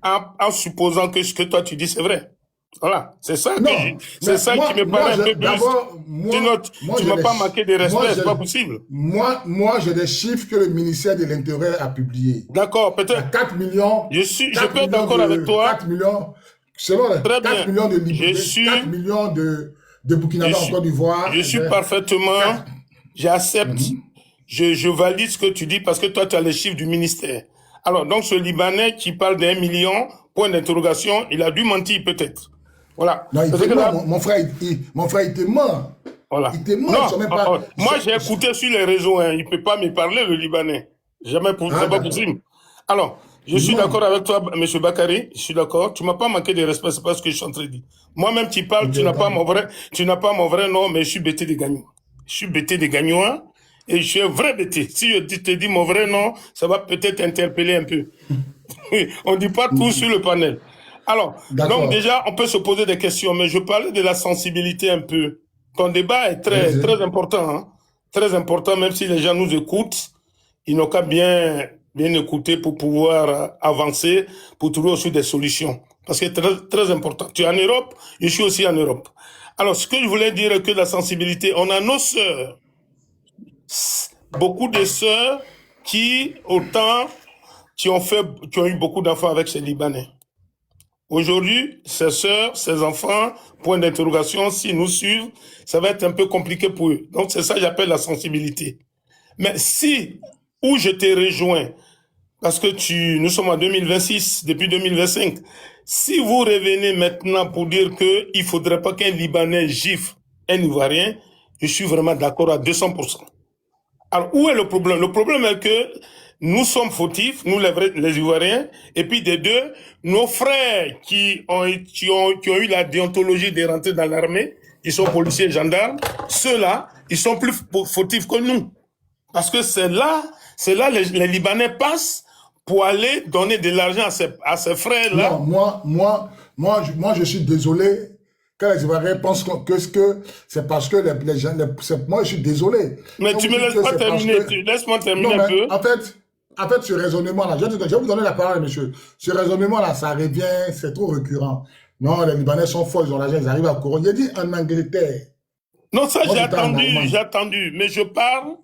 en supposant que ce que toi tu dis, c'est vrai. Voilà, c'est ça qui me paraît un peu plus. Sinon, tu ne m'as pas manqué de respect, c'est pas possible. Moi, j'ai des chiffres que le ministère de l'Intérieur a publiés. D'accord, peut-être. 4 millions. Je peux être d'accord avec toi. 4 millions. Selon les 4 millions de Libanais, 4 millions de Burkinabés en Côte d'Ivoire. Je suis parfaitement. J'accepte. Je valide ce que tu dis parce que toi, tu as les chiffres du ministère. Alors, donc, ce Libanais qui parle d'1 million, point d'interrogation, il a dû mentir peut-être. Voilà. Non, mon frère, il te ment. Voilà. Il te ment. Moi, j'ai écouté sur les réseaux. Hein. Il ne peut pas me parler, le Libanais. Jamais c'est pas possible. Alors, je suis d'accord avec toi, M. Bakary. Je suis d'accord. Tu ne m'as pas manqué de respect. C'est pas ce que je suis en train de dire. Moi-même, tu parles, tu n'as pas mon vrai nom, mais je suis bêté des gagnants. Je suis bêté des gagnants. Et je suis un vrai bêté. Si je te dis mon vrai nom, ça va peut-être interpeller un peu. On ne dit pas tout sur le panel. Alors, donc déjà, on peut se poser des questions, mais je parlais de la sensibilité un peu. Ton débat est très important. Hein? Très important, même si les gens nous écoutent, ils n'ont qu'à bien écouter pour pouvoir avancer, pour trouver aussi des solutions. Parce que c'est très, très important. Tu es en Europe, je suis aussi en Europe. Alors, ce que je voulais dire est que la sensibilité, on a nos sœurs. Beaucoup de sœurs qui ont eu beaucoup d'enfants avec ces Libanais. Aujourd'hui, ces sœurs, ces enfants, point d'interrogation, s'ils nous suivent, ça va être un peu compliqué pour eux. Donc, c'est ça que j'appelle la sensibilité. Mais où je te rejoins, Parce que nous sommes en 2026, depuis 2025. Si vous revenez maintenant pour dire qu'il ne faudrait pas qu'un Libanais gifle un Ivoirien, je suis vraiment d'accord à 200%. Alors, où est le problème? Le problème est que nous sommes fautifs, nous les Ivoiriens, et puis des deux, nos frères qui ont eu la déontologie de rentrer dans l'armée, ils sont policiers et gendarmes, ceux-là, ils sont plus fautifs que nous. Parce que c'est là les Libanais passent pour aller donner de l'argent à ces frères-là. Non, moi, je suis désolé quand les Ivoiriens pensent que c'est parce que les gens... moi, je suis désolé. Mais quand tu me laisses pas terminer, laisse-moi terminer un peu. En fait, ce raisonnement-là, je vais vous donner la parole, monsieur. Ce raisonnement-là, ça revient, c'est trop récurrent. Non, les Libanais sont forts, ils ont l'argent, ils arrivent à courir. J'ai dit en Angleterre. Non, ça j'ai attendu, mais je parle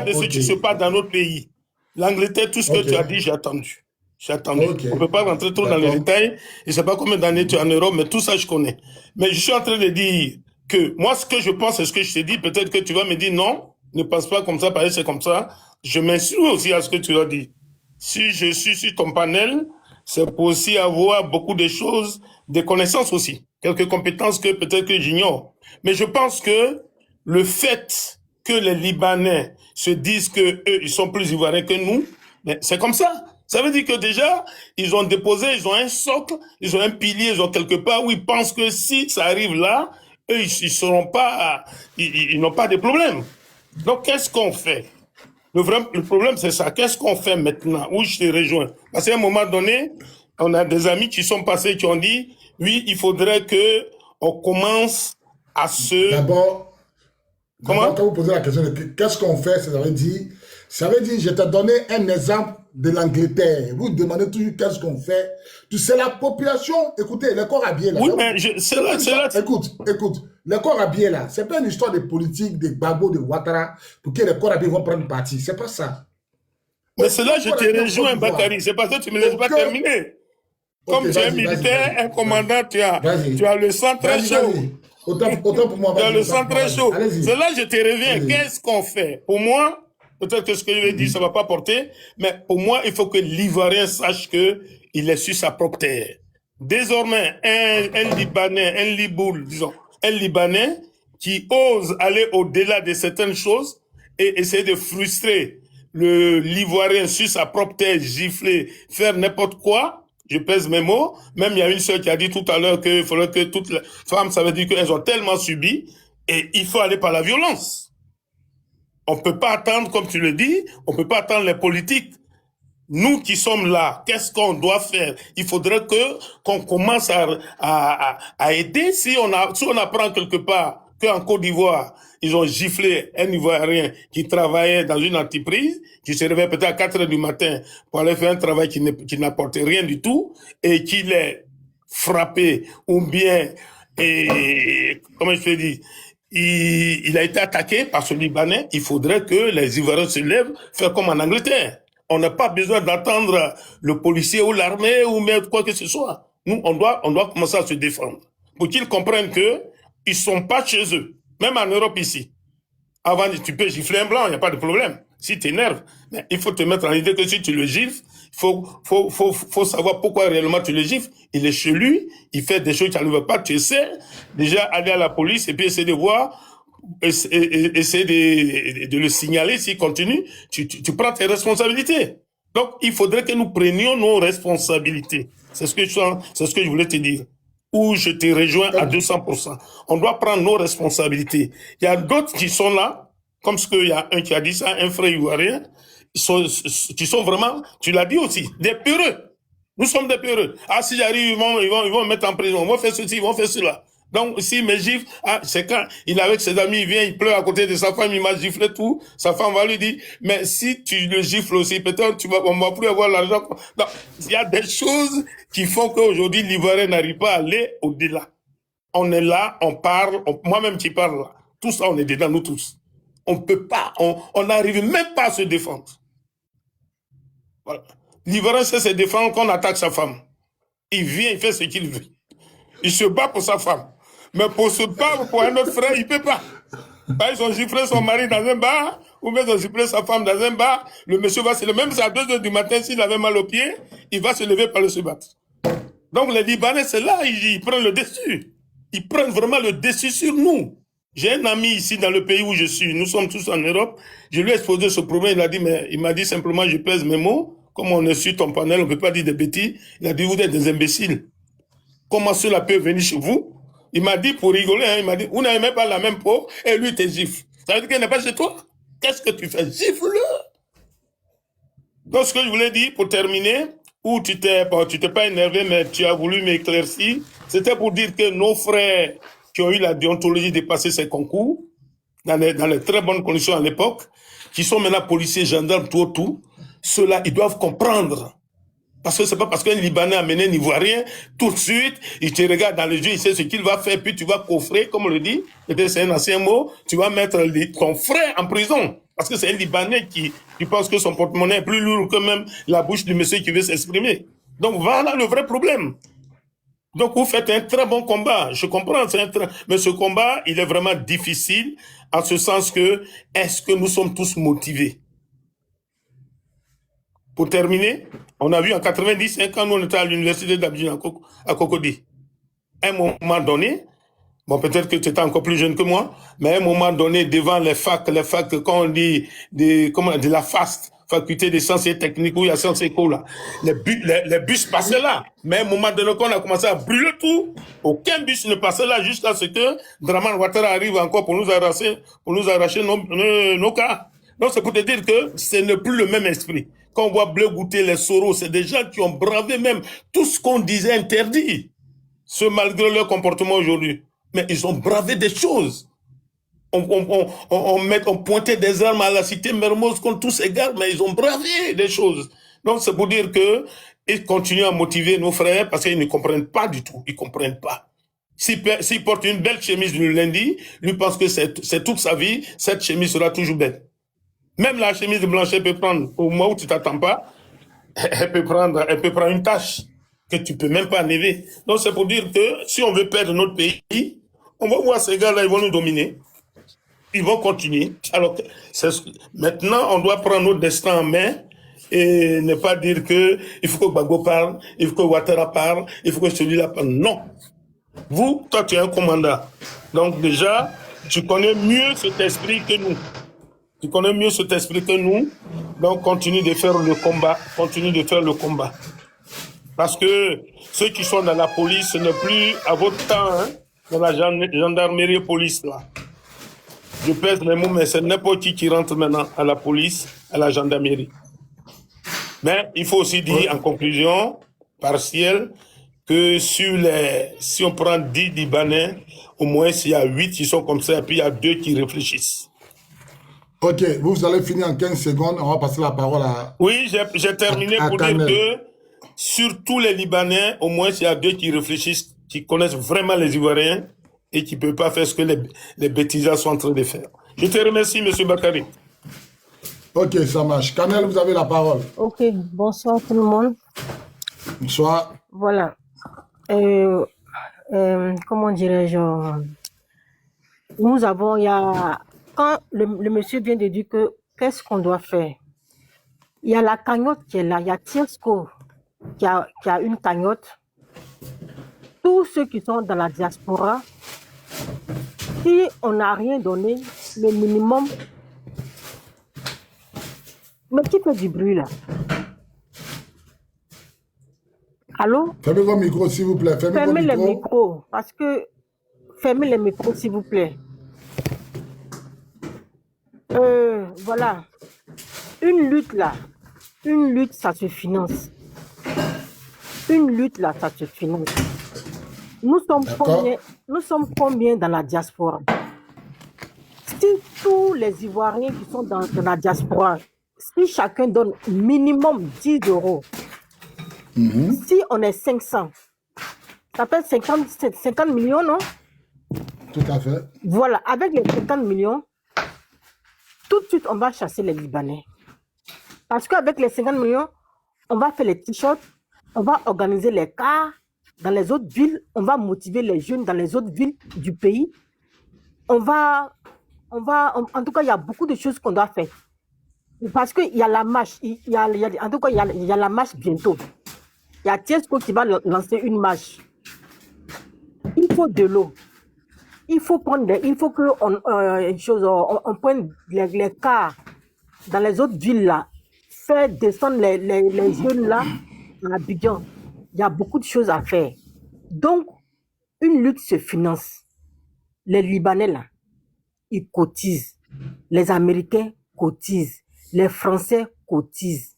de ce qui se passe dans notre pays. L'Angleterre, tout ce que tu as dit, j'ai attendu. On ne peut pas rentrer trop dans les détails. Je ne sais pas combien d'années tu es en Europe, mais tout ça, je connais. Mais je suis en train de dire que moi, ce que je pense, c'est ce que je t'ai dit. Peut-être que tu vas me dire non, ne pense pas comme ça, parce que c'est comme ça. Je m'inscris aussi à ce que tu as dit. Si je suis sur ton panel, c'est pour aussi avoir beaucoup de choses, des connaissances aussi. Quelques compétences que peut-être que j'ignore. Mais je pense que le fait que les Libanais se disent que eux, ils sont plus ivoiriens que nous, c'est comme ça. Ça veut dire que déjà, ils ont déposé, ils ont un socle, ils ont un pilier, ils ont quelque part où ils pensent que si ça arrive là, eux, ils seront pas, ils n'ont pas de problème. Donc, qu'est-ce qu'on fait? Le problème, c'est ça. Qu'est-ce qu'on fait maintenant? Où je te rejoins? Parce qu'à un moment donné, on a des amis qui sont passés, qui ont dit, oui, il faudrait que on commence à se... D'abord, quand vous posez la question de qu'est-ce qu'on fait, ça veut dire, je t'ai donné un exemple de l'Angleterre. Vous demandez toujours qu'est-ce qu'on fait. C'est la population, écoutez, les corps habillés là. Oui, mais c'est là. Écoute, les corps habillés là, c'est pas une histoire de politique, de Gbagbo, de Ouattara, pour que les corps habillés vont prendre parti. C'est pas ça. Mais c'est là que je te rejoins, Bakary. C'est parce que tu ne me laisses pas terminer. Comme tu es militaire, un commandant, tu as le sang très chaud. Autant pour moi. Tu as le sang très chaud. C'est là que je te reviens. Qu'est-ce qu'on fait? Pour moi, peut-être que ce que je vais dire, ça ne va pas porter, mais pour moi, il faut que l'Ivoirien sache qu'il est sur sa propre terre. Désormais, un Libanais, un Liboul, disons, un Libanais qui ose aller au-delà de certaines choses et essayer de frustrer l'Ivoirien sur sa propre terre, gifler, faire n'importe quoi, je pèse mes mots. Même il y a une sœur qui a dit tout à l'heure qu'il faudrait que toutes les femmes, ça veut dire qu'elles ont tellement subi et il faut aller par la violence. On ne peut pas attendre, comme tu le dis, on ne peut pas attendre les politiques. Nous qui sommes là, qu'est-ce qu'on doit faire? Il faudrait qu'on commence à aider. Si on apprend quelque part qu'en Côte d'Ivoire, ils ont giflé un Ivoirien qui travaillait dans une entreprise, qui se réveille peut-être à 4 heures du matin pour aller faire un travail qui n'apportait rien du tout, et qu'il est frappé, ou bien, comment je te dis, il a été attaqué par ce Libanais, il faudrait que les Ivoiriens se lèvent, faire comme en Angleterre. On n'a pas besoin d'attendre le policier ou l'armée ou même quoi que ce soit. Nous, on doit commencer à se défendre. Pour qu'ils comprennent que ils sont pas chez eux. Même en Europe ici. Avant, tu peux gifler un blanc, il n'y a pas de problème. Si tu énerves, mais il faut te mettre en idée que si tu le gifles, faut savoir pourquoi réellement tu le gifles. Il est chez lui, il fait des choses que tu ne veux pas, tu sais. Déjà, aller à la police et puis essayer de voir, essayer de le signaler. S'il continue, tu prends tes responsabilités. Donc, il faudrait que nous prenions nos responsabilités. C'est ce que je voulais te dire. Où je te rejoins à 200%. On doit prendre nos responsabilités. Il y a d'autres qui sont là, comme ce qu'il y a un qui a dit ça, un frère ivoirien, qui sont vraiment, tu l'as dit aussi, des peureux. Nous sommes des peureux. Ah, si j'arrive, ils vont me mettre en prison, ils vont faire ceci, ils vont faire cela. Donc, s'il me gifle, c'est quand il est avec ses amis, il vient, il pleure à côté de sa femme, il m'a giflé tout. Sa femme va lui dire, mais si tu le gifles aussi, peut-être on va plus avoir l'argent. Donc, il y a des choses qui font qu'aujourd'hui, l'Ivoirien n'arrive pas à aller au-delà. On est là, on parle, moi-même qui parle là. Tout ça, on est dedans, nous tous. On peut pas, on n'arrive même pas à se défendre. Voilà. L'Ivoirien sait se défendre quand on attaque sa femme. Il vient, il fait ce qu'il veut. Il se bat pour sa femme. Mais pour se battre pour un autre frère, il ne peut pas. Ils ont giflé son mari dans un bar, ou bien on siffler sa femme dans un bar, le monsieur va se lever, même si à 2 heures du matin, s'il avait mal au pied, il va se lever pour aller se battre. Donc les Libanais, c'est là, ils prennent le dessus. Ils prennent vraiment le dessus sur nous. J'ai un ami ici dans le pays où je suis, nous sommes tous en Europe, je lui ai exposé ce problème, il m'a dit simplement, je pèse mes mots, comme on est sur ton panel, on ne peut pas dire des bêtises, il a dit, vous êtes des imbéciles. Comment cela peut venir chez vous? Il m'a dit, pour rigoler, hein, il m'a dit, vous n'avez même pas la même peau, et lui, t'es gifle. Ça veut dire qu'il n'est pas chez toi? Qu'est-ce que tu fais? Gifle-le! Donc, ce que je voulais dire, pour terminer, où tu t'es pas énervé, mais tu as voulu m'éclaircir, c'était pour dire que nos frères qui ont eu la déontologie de passer ces concours, dans les très bonnes conditions à l'époque, qui sont maintenant policiers, gendarmes, tout, ceux-là, ils doivent comprendre. Parce que c'est pas parce qu'un Libanais a mené un Ivoirien, tout de suite, il te regarde dans les yeux, il sait ce qu'il va faire, puis tu vas coffrer, comme on le dit, c'est un ancien mot, tu vas mettre ton frère en prison. Parce que c'est un Libanais qui pense que son porte-monnaie est plus lourd que même la bouche du monsieur qui veut s'exprimer. Donc voilà le vrai problème. Donc vous faites un très bon combat, je comprends, mais ce combat, il est vraiment difficile, en ce sens que, est-ce que nous sommes tous motivés? Pour terminer, on a vu en 90, quand nous on était à l'université d'Abidjan à Cocody, à un moment donné, bon peut-être que tu étais encore plus jeune que moi, mais à un moment donné, devant les facs, quand on dit de la FAST, faculté des sciences et techniques, où il y a sciences éco là, les bus passaient là, mais à un moment donné, quand on a commencé à brûler tout, aucun bus ne passait là, jusqu'à ce que Draman Ouattara arrive encore pour nous arracher nos cas. Donc c'est pour te dire que ce n'est plus le même esprit. Quand on voit Bleu goûter les Soros, c'est des gens qui ont bravé même tout ce qu'on disait interdit. Ce malgré leur comportement aujourd'hui. Mais ils ont bravé des choses. On pointait des armes à la cité Mermoz contre tous ces gars, mais ils ont bravé des choses. Donc c'est pour dire que ils continuent à motiver nos frères parce qu'ils ne comprennent pas du tout. Ils comprennent pas. S'ils portent une belle chemise le lundi, lui pense que c'est toute sa vie, cette chemise sera toujours belle. Même la chemise blanche, elle peut prendre, au moment où tu t'attends pas, elle peut prendre une tâche que tu peux même pas enlever. Donc c'est pour dire que si on veut perdre notre pays, on va voir ces gars-là, ils vont nous dominer. Ils vont continuer. Alors maintenant, on doit prendre notre destin en main et ne pas dire que il faut que Gbagbo parle, il faut que Ouattara parle, il faut que celui-là parle. Non. Vous, toi, tu es un commandant. Donc déjà, tu connais mieux cet esprit que nous. Tu connais mieux cet esprit que nous, donc continue de faire le combat. Parce que ceux qui sont dans la police, ce n'est plus à votre temps, hein, dans la gendarmerie police, là. Je pèse mes mots, mais c'est n'importe qui rentre maintenant à la police, à la gendarmerie. Mais il faut aussi dire, en conclusion, partielle, que si on prend 10 Libanais, au moins s'il y a 8 qui sont comme ça, et puis il y a 2 qui réfléchissent. Ok, vous allez finir en 15 secondes, on va passer la parole à... Oui, j'ai terminé pour dire que sur tous les Libanais, au moins il y a 2 qui réfléchissent, qui connaissent vraiment les Ivoiriens et qui ne peuvent pas faire ce que les bêtises sont en train de faire. Je te remercie, M. Bakary. Ok, ça marche. Kamel, vous avez la parole. Ok, bonsoir tout le monde. Bonsoir. Voilà. Comment dirais-je? Nous avons, quand le monsieur vient de dire que qu'est-ce qu'on doit faire, il y a la cagnotte qui est là, il y a Tiersco qui a une cagnotte. Tous ceux qui sont dans la diaspora, si on n'a rien donné, le minimum. Mais qui fait du bruit là? Allô? Fermez vos micros, s'il vous plaît. Fermez les micros, parce que... Fermez les micros, s'il vous plaît. Voilà. Une lutte, ça se finance. Une lutte, là, ça se finance. Nous sommes combien dans la diaspora? Si tous les Ivoiriens qui sont dans la diaspora, si chacun donne minimum 10 €, si on est 500, ça fait 50 millions, non? Tout à fait. Voilà, avec les 50 millions, tout de suite, on va chasser les Libanais. Parce qu'avec les 50 millions, on va faire les t-shirts, on va organiser les cars dans les autres villes, on va motiver les jeunes dans les autres villes du pays. On va en tout cas, il y a beaucoup de choses qu'on doit faire. Parce qu'il y a la marche, en tout cas, il y a la marche bientôt. Il y a Tiesco qui va lancer une marche. Il faut de l'eau. Il faut on prenne les cars dans les autres villes là, faire descendre les jeunes là à Abidjan. Il y a beaucoup de choses à faire. Donc, une lutte se finance. Les Libanais là, ils cotisent. Les Américains cotisent. Les Français cotisent.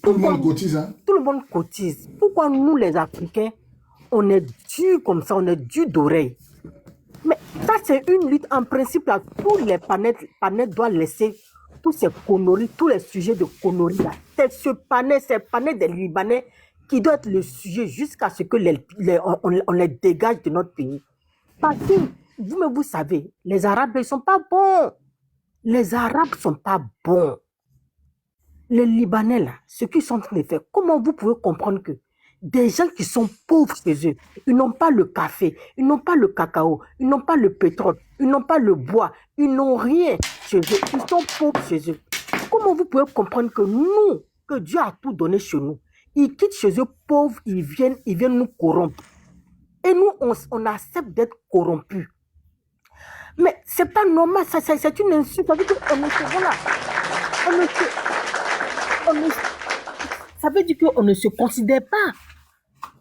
Tout le monde cotise, hein? Tout le monde cotise. Pourquoi nous, les Africains, on est durs comme ça, on est durs d'oreille? Mais ça, c'est une lutte en principe. Là, tous les panels doivent laisser tous ces conneries, tous les sujets de conneries. Là. C'est ce panel des Libanais qui doit être le sujet jusqu'à ce que on les dégage de notre pays. Parce que, vous savez, les Arabes, ils ne sont pas bons. Les Arabes ne sont pas bons. Les Libanais, là, ce qu'ils sont en train de faire, comment vous pouvez comprendre que des gens qui sont pauvres chez eux, ils n'ont pas le café, ils n'ont pas le cacao, ils n'ont pas le pétrole, ils n'ont pas le bois, ils n'ont rien chez eux, ils sont pauvres chez eux. Comment vous pouvez comprendre que nous, que Dieu a tout donné chez nous, ils quittent chez eux pauvres, ils viennent nous corrompre. Et nous, on accepte d'être corrompus. Mais c'est pas normal, c'est une insulte. Ça veut dire qu'on ça veut dire qu'on ne se considère pas.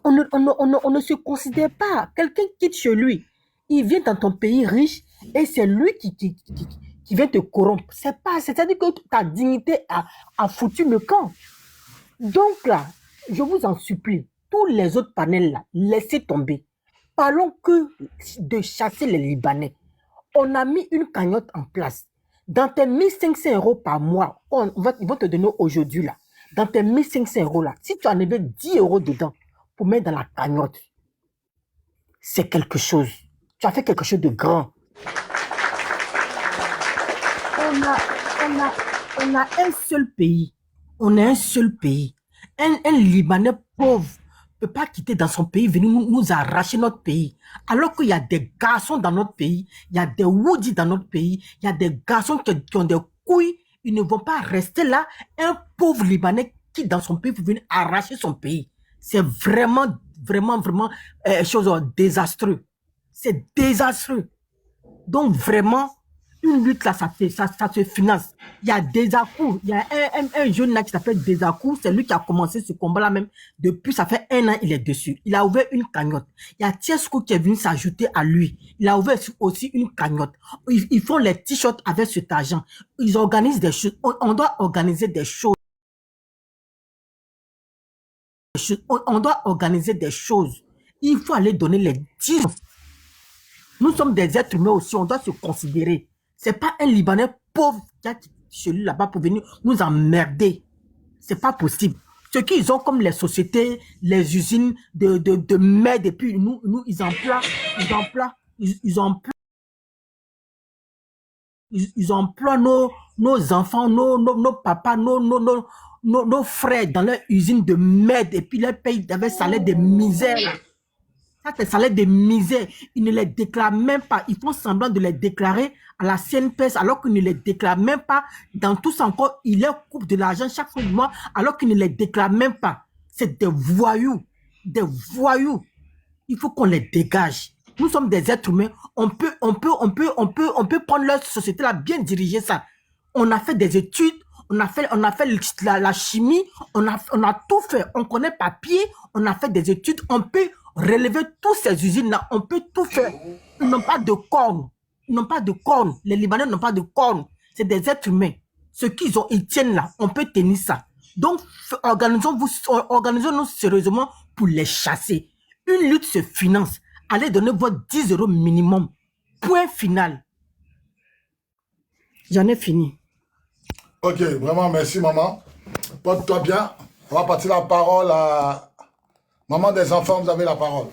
On ne se considère pas. Quelqu'un quitte chez lui, il vient dans ton pays riche et c'est lui qui vient te corrompre. C'est-à-dire que ta dignité a foutu le camp. Donc là, je vous en supplie, tous les autres panels là, laissez tomber. Parlons que de chasser les Libanais. On a mis une cagnotte en place. Dans tes 1500 € par mois, ils vont te donner aujourd'hui là. Dans tes 1500 € là, si tu enlevais 10 € dedans pour mettre dans la cagnotte, c'est quelque chose. Tu as fait quelque chose de grand. On a un seul pays. On a un seul pays. Un Libanais pauvre ne peut pas quitter dans son pays, venir nous arracher notre pays. Alors qu'il y a des garçons dans notre pays, il y a des Woody dans notre pays, il y a des garçons qui ont des couilles, ils ne vont pas rester là. Un pauvre Libanais qui dans son pays pour venir arracher son pays. C'est vraiment chose désastreux. C'est désastreux. Donc vraiment, une lutte là, ça se finance. Il y a Desakou, il y a un jeune là qui s'appelle Desakou, c'est lui qui a commencé ce combat-là même. Depuis, ça fait 1 an, il est dessus. Il a ouvert une cagnotte. Il y a Tiesco qui est venu s'ajouter à lui. Il a ouvert aussi une cagnotte. Ils font les t-shirts avec cet argent. Ils organisent des choses. On doit organiser des choses. On doit organiser des choses. Il faut aller donner les 10. Nous sommes des êtres humains aussi, on doit se considérer. C'est pas un Libanais pauvre qui a chez lui là-bas pour venir nous emmerder. C'est pas possible. Ce qu'ils ont comme les sociétés, les usines de merde, et puis nous ils emploient nos enfants, nos papas, nos frères dans leur usine de merde, et puis leur payent avec salaire de misère. Ça, c'est salaire de misère. Ils ne les déclarent même pas. Ils font semblant de les déclarer à la CNPS alors qu'ils ne les déclarent même pas. Dans tout ça encore, ils leur coupent de l'argent chaque fin de mois alors qu'ils ne les déclarent même pas. C'est des voyous. Des voyous. Il faut qu'on les dégage. Nous sommes des êtres humains. On peut prendre leur société là, bien diriger ça. On a fait des études. On a fait la chimie. On a tout fait. On connaît papier. On a fait des études. On peut relever toutes ces usines-là, on peut tout faire. Ils n'ont pas de cornes. Ils n'ont pas de cornes. Les Libanais n'ont pas de cornes. C'est des êtres humains. Ce qu'ils ont, ils tiennent là. On peut tenir ça. Donc, organisons-nous sérieusement pour les chasser. Une lutte se finance. Allez donner votre 10 € minimum. Point final. J'en ai fini. Ok, vraiment, merci, maman. Porte-toi bien. On va passer la parole à maman des enfants, vous avez la parole.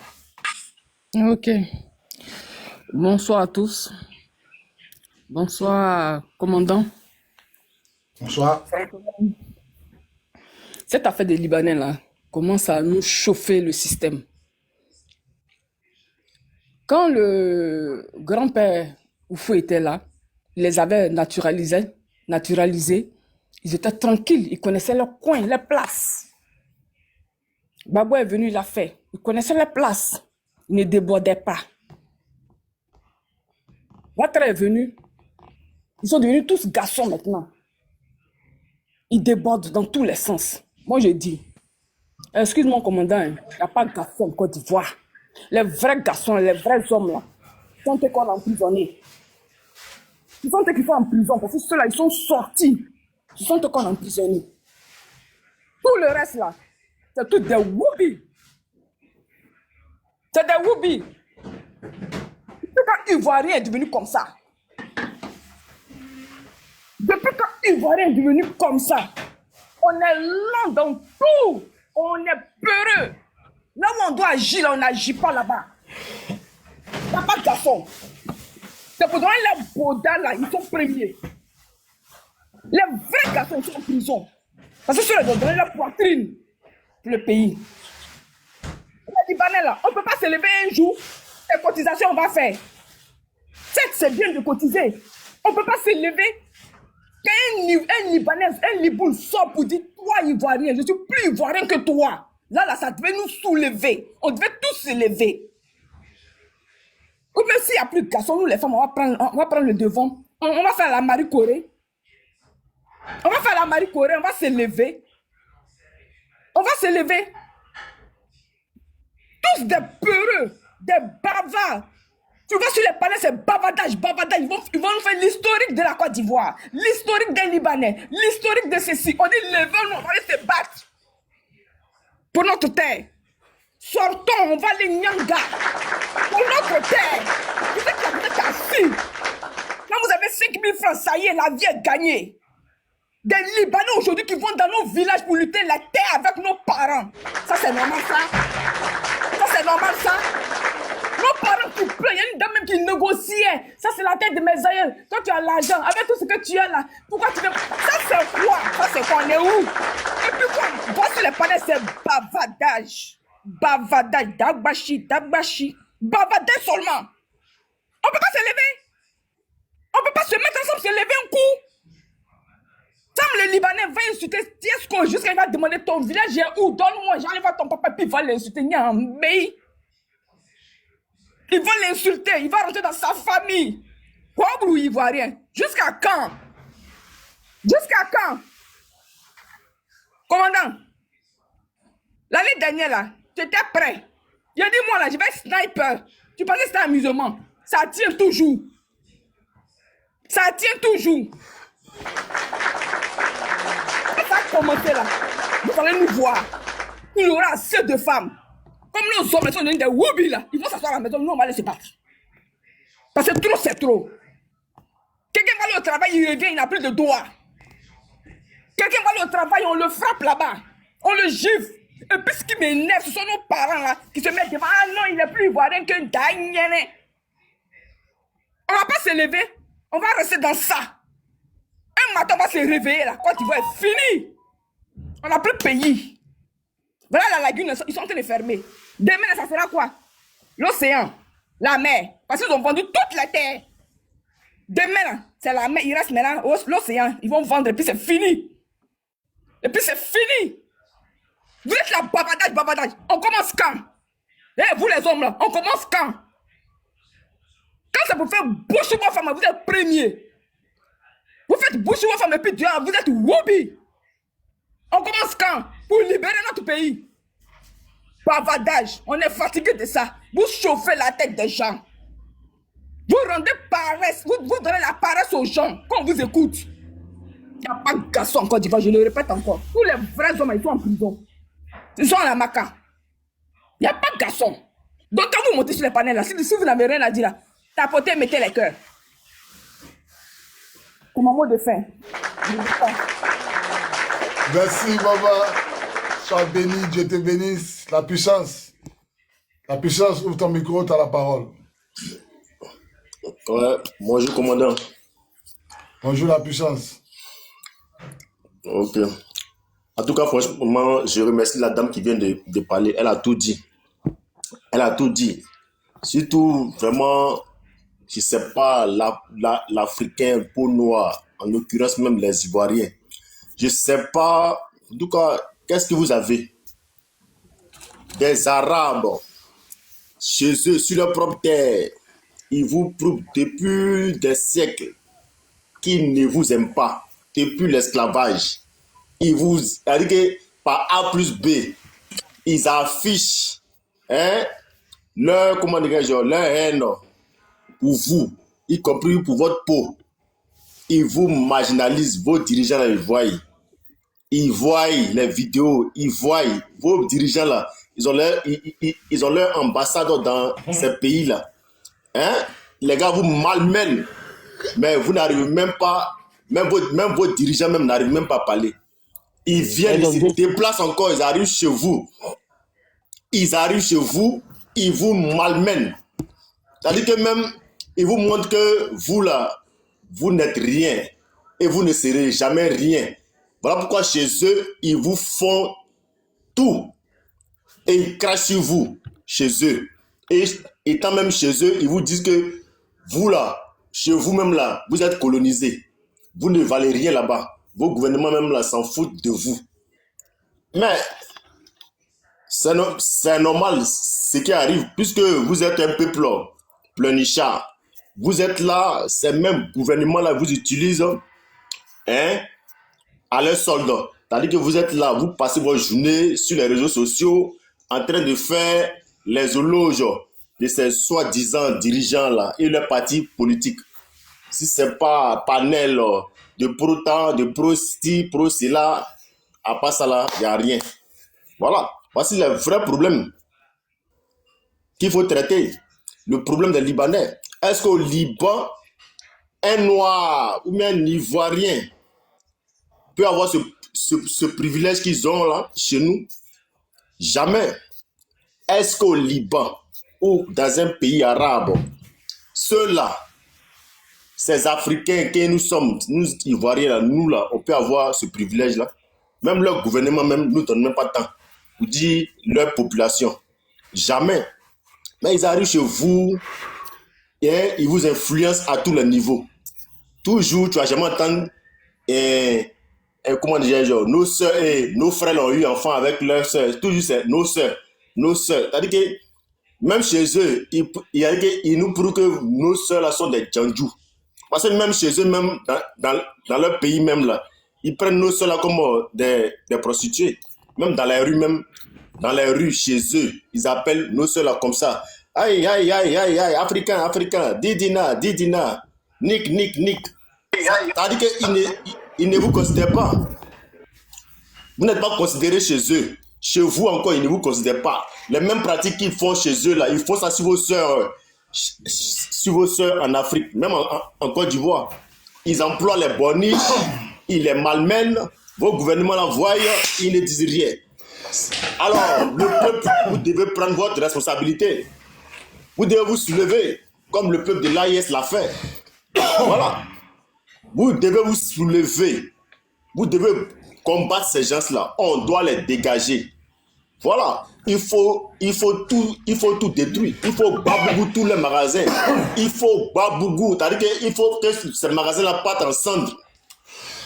Ok. Bonsoir à tous. Bonsoir, commandant. Bonsoir. Cette affaire des Libanais là commence à nous chauffer le système. Quand le grand-père Oufou était là, il les avait naturalisés. Ils étaient tranquilles, ils connaissaient leur coin, leur place. Babou est venu, il l'a fait. Ils connaissaient leur place. Ils ne débordaient pas. Ouattara est venu. Ils sont devenus tous garçons maintenant. Ils débordent dans tous les sens. Moi, je dis, excuse-moi, commandant, il n'y a pas de garçons en Côte d'Ivoire. Les vrais garçons, les vrais hommes, là, sont eux qu'on a emprisonnés. Ce sont eux qui sont en prison, parce que ceux-là, ils sont sortis. Ce sont eux qu'on a emprisonnés. Tout le reste, là, c'est tout des whoopis. C'est des whoopis. Depuis quand Ivoirien est devenu comme ça? Depuis quand Ivoirien est devenu comme ça? On est lent dans tout. On est peureux. Là où on doit agir, là, on n'agit pas là-bas. Il n'y a pas de garçon. C'est pour donner les bodas, là, ils sont premiers. Les vrais garçons, ils sont en prison. Parce que ceux-là doivent donner leur poitrine pour le pays. Les Libanais, là, on ne peut pas se lever un jour, les cotisations, on va faire. Certes, c'est bien de cotiser. On ne peut pas se lever. Quand un Libanais, un Liboul sort pour dire, toi, Ivoirien, je suis plus Ivoirien que toi. Là, ça devait nous soulever. On devait tous se lever. Ou même s'il n'y a plus de garçons, nous, les femmes, on va prendre le devant. On va faire la Marie-Corée. On va faire la Marie-Corée, on va se lever. On va se lever. Tous des peureux, des bavards. Tu vas sur les panneaux, c'est bavardage, bavardage. Ils vont nous faire l'historique de la Côte d'Ivoire, l'historique des Libanais, l'historique de ceci. On dit, levons-nous, on va aller se battre pour notre terre. Sortons, on va les Nyanga. Pour notre terre. Vous êtes assis. Quand vous avez 5 000 francs, ça y est, la vie est gagnée. Des Libanais aujourd'hui qui vont dans nos villages pour lutter la terre avec nos parents. Ça, c'est normal, ça? Ça, c'est normal, ça? Nos parents qui pleurent, il y a une dame même qui négociait. Ça, c'est la tête de mes aïeux. Toi, tu as l'argent, avec tout ce que tu as là. Pourquoi tu veux... Ça, c'est quoi? Ça, c'est quoi? On est où? Et puis quoi? Voici les panneaux, c'est bavardage. Bavardage, dagbashi. Bavardage seulement. On ne peut pas se lever. On ne peut pas se mettre ensemble, se lever un coup. Comme le Libanais va insulter Tiesco jusqu'à il va demander ton village est où? Donne-moi, j'arrive à ton papa, puis il va l'insulter. Il va l'insulter, il va rentrer dans sa famille. Pauvre Ivoirien. Jusqu'à quand? Jusqu'à quand? Commandant, l'année dernière, là, tu étais prêt. Il a dit, moi, là, je vais sniper. Tu pensais que c'était amusement. Ça tient toujours. Ça tient toujours. Ça a commencé là. Vous allez nous voir. Il y aura assez de femmes. Comme nos hommes, ils sont devenus des woubis là. Ils vont s'asseoir à la maison, nous on va aller se battre. Parce que trop, c'est trop. Quelqu'un va aller au travail, il revient, il n'a plus de doigts. Quelqu'un va aller au travail, on le frappe là-bas. On le gifle. Et puis ce qui m'énerve, ce sont nos parents là qui se mettent devant. Ah non, il n'est plus ivoirien que Daniel. On ne va pas se lever. On va rester dans ça. Un matin, on va se réveiller là. Quand tu vois, c'est fini. On n'a plus de pays. Voilà la lagune, ils sont en train de fermer. Demain, ça sera quoi? L'océan, la mer. Parce qu'ils ont vendu toute la terre. Demain, c'est la mer. Il reste maintenant l'océan. Ils vont vendre et puis c'est fini. Et puis c'est fini. Vous êtes là, bavardage. On commence quand? Eh, vous les hommes là, on commence quand? Quand ça vous fait boucher vos femmes, vous êtes premiers. Vous faites boucher vos femmes et puis vous êtes wobby. On commence quand? Pour libérer notre pays. Bavardage. On est fatigué de ça. Vous chauffez la tête des gens. Vous rendez paresse. Vous donnez la paresse aux gens quand on vous écoute. Il n'y a pas de garçon en Côte d'Ivoire, je le répète encore. Tous les vrais hommes, ils sont en prison. Ils sont à la maca. Il n'y a pas de garçon. Donc quand vous montez sur les panels là, si vous n'avez rien à dire là, tapotez, mettez les cœurs. C'est mon mot de fin. Merci, Baba. Sois béni, Dieu te bénisse. La puissance. La puissance, ouvre ton micro, tu as la parole. Ouais, bonjour, commandant. Bonjour, la puissance. Ok. En tout cas, franchement, je remercie la dame qui vient de parler. Elle a tout dit. Elle a tout dit. Surtout, vraiment, je ne sais pas, l'Africain, peau noire, en l'occurrence même les Ivoiriens. Je ne sais pas, en tout cas, qu'est-ce que vous avez? Des Arabes, chez eux, sur leur propre terre, ils vous prouvent depuis des siècles qu'ils ne vous aiment pas, depuis l'esclavage. Ils vous, c'est-à-dire que par A plus B, ils affichent leur, comment dirais-je, leur haine pour vous, y compris pour votre peau. Ils vous marginalisent, vos dirigeants là, ils voient les vidéos, ils voient vos dirigeants là, ils ont leur ambassadeur dans ces pays-là. Les gars vous malmènent, mais vous n'arrivez même pas, même vos dirigeants même n'arrivent même pas à parler. Ils viennent, ils se déplacent encore, ils arrivent chez vous. Ils vous malmènent. C'est-à-dire que même, ils vous montrent que vous là, vous n'êtes rien et vous ne serez jamais rien. Voilà pourquoi chez eux, ils vous font tout et ils crachent sur vous chez eux. Et étant même chez eux, ils vous disent que vous là, chez vous-même là, vous êtes colonisés. Vous ne valez rien là-bas. Vos gouvernements même là s'en foutent de vous. Mais c'est normal ce qui arrive puisque vous êtes un peuple pleurnichard. Vous êtes là, ces mêmes gouvernements là vous utilisent à leurs soldats. C'est-à-dire que vous êtes là, vous passez votre journée sur les réseaux sociaux en train de faire les éloges de ces soi-disant dirigeants là et leurs partis politiques. Si ce n'est pas panel de pro-temps, de pro-ci, pro-cela, à part ça là, il n'y a rien. Voilà, voici le vrai problème qu'il faut traiter. Le problème des Libanais. Est-ce qu'au Liban, un noir ou bien un Ivoirien peut avoir ce privilège qu'ils ont là, chez nous? Jamais. Est-ce qu'au Liban ou dans un pays arabe, ceux-là, ces Africains que nous sommes, nous Ivoiriens, là, nous là, on peut avoir ce privilège-là? Même leur gouvernement même nous donne même pas de temps pour dire leur population. Jamais. Mais ils arrivent chez vous et ils vous influencent à tous les niveaux. Toujours, tu vas jamais entendre comment dirais-je, nos soeurs et nos frères ont eu enfants avec leurs soeurs. Toujours c'est nos soeurs. C'est-à-dire que même chez eux, ils nous prouvent que nos soeurs là sont des djandjous. Parce que même chez eux, même dans leur pays même là, ils prennent nos soeurs là comme des prostituées. Même dans les rues, chez eux, ils appellent nos soeurs là comme ça. Aïe, aïe, aïe, aïe, aïe, africain, didina, nick. C'est-à-dire qu'ils ne vous considèrent pas. Vous n'êtes pas considérés chez eux. Chez vous encore, ils ne vous considèrent pas. Les mêmes pratiques qu'ils font chez eux là, ils font ça sur vos sœurs en Afrique, même en Côte d'Ivoire. Ils emploient les boniches, ils les malmènent. Vos gouvernements la voient, ils ne disent rien. Alors, le peuple, vous devez prendre votre responsabilité. Vous devez vous soulever, comme le peuple de l'AIS l'a fait. Voilà. Vous devez vous soulever. Vous devez combattre ces gens-là. On doit les dégager. Voilà. Il faut tout détruire. Il faut babougou tous les magasins. Il faut babougou. C'est-à-dire qu'il faut que ces magasins-là partent en cendres.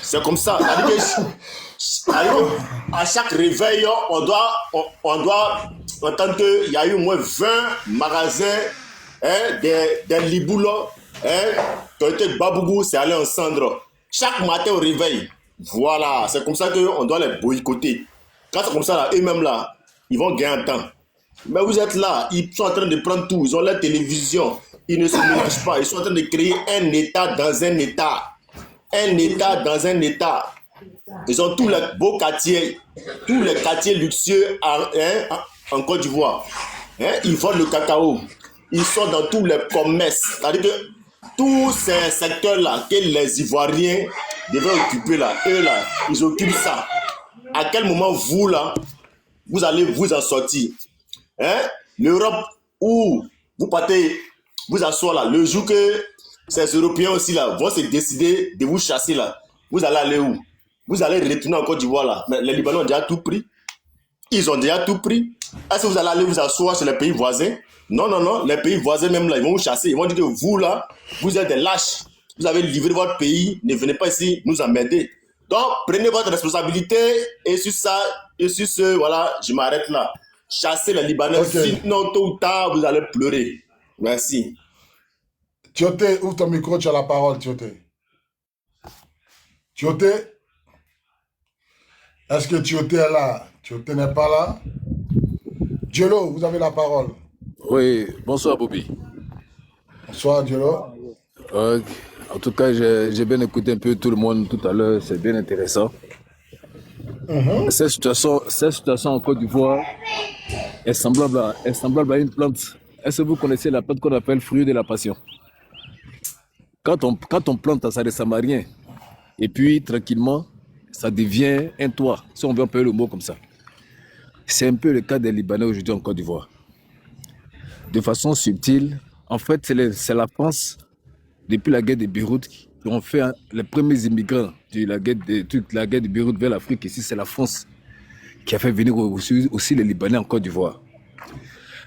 C'est comme ça. C'est-à-dire que à chaque réveil, on doit entendre qu'il y a eu au moins 20 magasins des Liboulo qui ont été babougou, c'est aller en cendres. Chaque matin au réveil. Voilà, c'est comme ça qu'on doit les boycotter. Quand c'est comme ça, là, eux-mêmes, là, ils vont gagner en temps. Mais vous êtes là, ils sont en train de prendre tout. Ils ont la télévision. Ils ne se mélangent pas. Ils sont en train de créer un État dans un État. Un État dans un État. Ils ont tous les beaux quartiers, tous les quartiers luxueux en Côte d'Ivoire. Ils vendent le cacao. Ils sont dans tous les commerces. C'est-à-dire que tous ces secteurs-là que les Ivoiriens devaient occuper là, eux là, ils occupent ça. À quel moment vous là, vous allez vous en sortir? L'Europe où vous partez vous asseoir là, le jour que ces Européens aussi là vont se décider de vous chasser là, vous allez aller où? Vous allez retourner en Côte d'Ivoire là. Mais les Libanais ont déjà tout pris. ils ont déjà tout pris. Est-ce que vous allez aller vous asseoir sur les pays voisins? Non, non, non. Les pays voisins, même là, ils vont vous chasser. Ils vont dire que vous, là, vous êtes des lâches. Vous avez livré votre pays. Ne venez pas ici nous emmerder. Donc, prenez votre responsabilité. Et sur ça, et sur ce, voilà, je m'arrête là. Chassez les Libanais. Sinon, tôt ou tard, vous allez pleurer. Merci. Tioté, ouvre ton micro, tu as la parole, Tioté. Tioté, est-ce que Tioté est là? Tioté n'est pas là. Diallo, vous avez la parole. Oui, bonsoir Bobby. Bonsoir Diallo. En tout cas, j'ai bien écouté un peu tout le monde tout à l'heure, c'est bien intéressant. Cette situation en Côte d'Ivoire est semblable à une plante. Est-ce que vous connaissez la plante qu'on appelle fruit de la passion? Quand on plante, ça ne ressemble à rien. Et puis, tranquillement, ça devient un toit, si on veut employer le mot comme ça. C'est un peu le cas des Libanais aujourd'hui en Côte d'Ivoire. De façon subtile, en fait, c'est la France, depuis la guerre de Beyrouth, qui ont fait les premiers immigrants de la guerre de Beyrouth vers l'Afrique. Ici, c'est la France qui a fait venir aussi les Libanais en Côte d'Ivoire.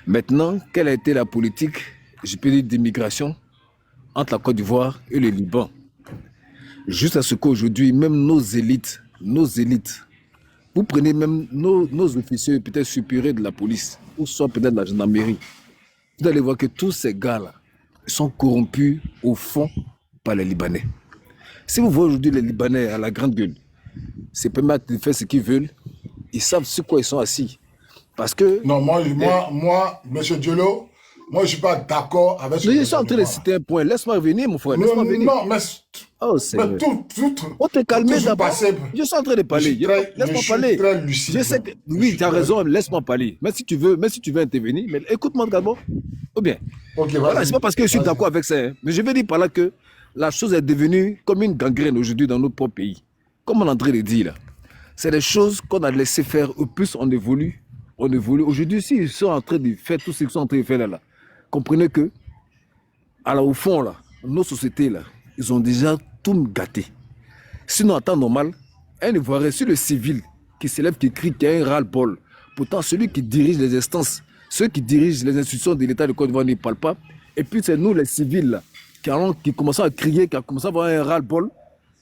Maintenant, quelle a été la politique, je peux dire, d'immigration entre la Côte d'Ivoire et le Liban? Juste à ce qu'aujourd'hui, même nos élites, vous prenez même nos officiers peut-être supérieurs de la police, ou soit peut-être de la gendarmerie, vous allez voir que tous ces gars-là sont corrompus au fond par les Libanais. Si vous voyez aujourd'hui les Libanais à la grande gueule, c'est permettre de faire ce qu'ils veulent, ils savent sur quoi ils sont assis. Parce que... Non, moi, monsieur Diallo, moi, je ne suis pas d'accord avec ce que je suis en train de citer un point. Laisse-moi revenir, mon frère. Non, mais tout. Oh, t'es calmé d'abord. Je suis en train de parler. Laisse-moi parler. Très lucide. Je sais que, oui, tu as raison. Laisse-moi parler. Mais si tu veux intervenir, mais écoute-moi d'abord. Ou bien. Okay, voilà, c'est pas parce que je suis d'accord avec ça. Hein. Mais je veux dire par là que la chose est devenue comme une gangrène aujourd'hui dans notre propre pays. Comme on est en train de dire là. C'est des choses qu'on a laissé faire. Au plus on évolue. Aujourd'hui, s'ils sont en train de faire tout ce qu'ils sont en train de faire là. Comprenez que, alors au fond, là, nos sociétés, là, ils ont déjà tout gâté. Sinon, en temps normal, un Ivoirien, sur le civil qui s'élève, qui crie, qui a un ras-le-bol, pourtant, celui qui dirige les instances, ceux qui dirigent les institutions de l'État de Côte d'Ivoire ne parlent pas. Et puis, c'est nous, les civils, là, qui commençons à crier, qui commencent à avoir un ras-le-bol.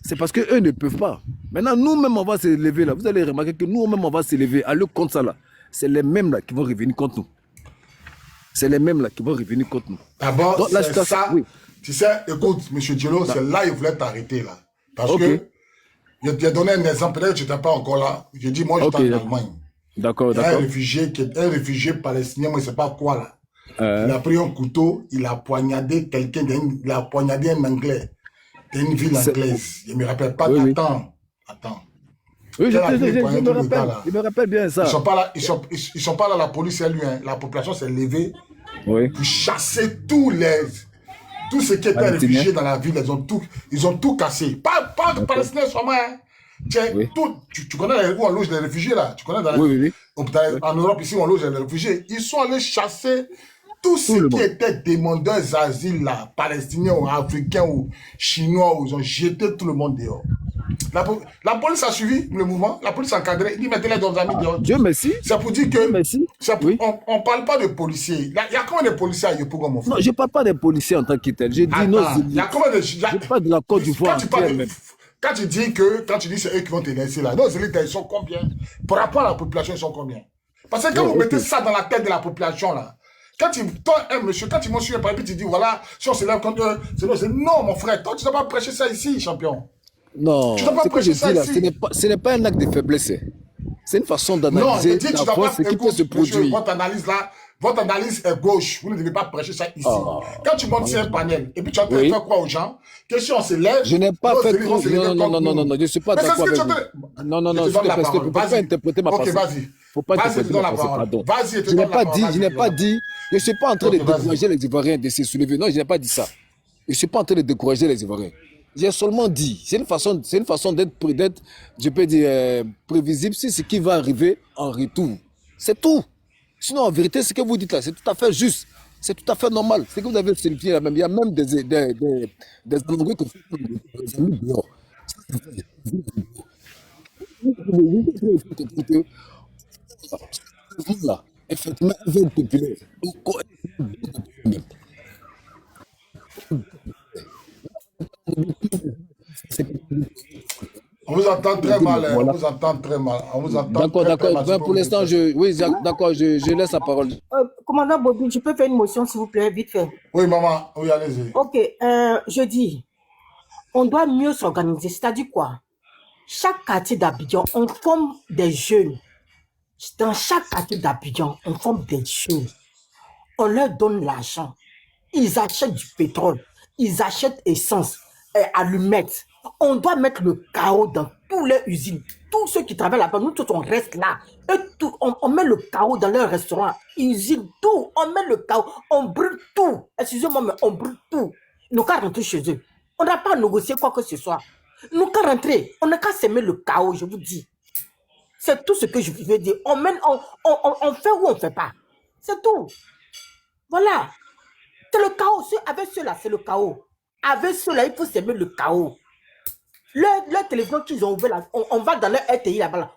C'est parce qu'eux ne peuvent pas. Maintenant, nous-mêmes, on va se lever, là. Vous allez remarquer que nous-mêmes, on va se lever. À le compte ça, là. C'est les mêmes, là, qui vont revenir contre nous. C'est les mêmes là qui vont revenir contre nous. D'abord, c'est ça. Oui. Tu sais, écoute, M. Diallo, c'est là qu'il voulait t'arrêter là. Parce que, je t'ai donné un exemple, peut-être que tu n'étais pas encore là. J'ai dit, moi, j'étais en Allemagne. D'accord. Un réfugié palestinien, moi, je ne sais pas quoi là. Il a pris un couteau, il a poignardé quelqu'un, il a poignardé un Anglais d'une ville anglaise. Je ne me rappelle pas. Oui, Attends. Oui, je me rappelle bien ça. Ils sont pas là, la police est lui, hein. La population s'est levée pour chasser tous ceux qui étaient réfugiés dans la ville. Ils ont tout cassé. Pas de Palestiniens seulement. Hein. Tu connais où on loge les réfugiés là? Tu connais en Europe ici où on loge les réfugiés. Ils sont allés chasser tous ceux qui étaient demandeurs d'asile là, palestiniens ou africains ou chinois, ils ont jeté tout le monde dehors. La police a suivi le mouvement, la police a encadré, ils mettaient les deux amis dehors. Dieu merci. C'est pour dire que on ne parle pas de policiers. Il y a combien de policiers à Yopougon, mon frère? Non, je ne parle pas des policiers en tant que tel. J'ai dit nos élites. Il y a combien de... Je parle de la Côte d'Ivoire. Quand tu dis c'est eux qui vont te laisser là, nos élites, ils sont combien? Par rapport à la population, ils sont combien? Parce que quand vous mettez ça dans la tête de la population là, quand tu montes sur un papier, tu dis voilà, si on se lève contre eux, non, mon frère, toi, tu ne dois pas prêcher ça ici, champion. Non, ce que je dis là, ce n'est pas un acte de faiblesse. C'est une façon d'analyser la force qui peut se produire. Votre analyse est gauche. Vous ne devez pas prêcher ça ici. Quand tu montes sur un panel, et puis tu as fait quoi aux gens? Que si on se lève, je n'ai pas fait... Non, je ne suis pas d'accord avec vous. Non, s'il te plaît, il ne faut pas interpréter ma pensée. Vas-y. Faut pas interpréter ma pensée, pardon. Je n'ai pas dit, je ne suis pas en train de décourager les Ivoiriens de se soulever. Non, je n'ai pas dit ça. Je ne suis pas en train de décourager les Ivoiriens. J'ai seulement dit, c'est une façon d'être, je peux dire, prévisible sur ce qui va arriver en retour. C'est tout. Sinon, en vérité, ce que vous dites là, c'est tout à fait juste. C'est tout à fait normal. C'est que vous avez signifié là même. Il y a même des endroits que vous avez mis dehors. Là, effectivement, elle veut populaire. On vous entend très mal, hein, Voilà. on vous entend très mal. On vous entend D'accord, très d'accord. mal. Ben, pour l'instant, d'accord, je laisse la parole. Commandant Bobby, je peux faire une motion, s'il vous plaît, vite fait. Oui, maman, oui, allez-y. Ok, je dis, on doit mieux s'organiser. C'est-à-dire quoi? Chaque quartier d'Abidjan, on forme des jeunes. Dans chaque quartier d'Abidjan, on forme des jeunes. On leur donne l'argent. Ils achètent du pétrole. Ils achètent essence, allumettes. On doit mettre le chaos dans toutes les usines. Tous ceux qui travaillent là-bas, nous tous, on reste là. Et tout, on met le chaos dans leurs restaurants, usines, tout. On met le chaos. On brûle tout. Excusez-moi, mais on brûle tout. Nous qu'à rentrer chez eux. On n'a pas à négocier quoi que ce soit. Nous qu'à rentrer. On n'a qu'à s'aimer le chaos, je vous dis. C'est tout ce que je veux dire. On fait ou on ne fait pas. C'est tout. Voilà. C'est le chaos. Avec ceux-là, c'est le chaos. Avec ceux-là, il faut s'aimer le chaos. Leur télévision qu'ils ont ouvert là, on va dans leur RTI là-bas, là,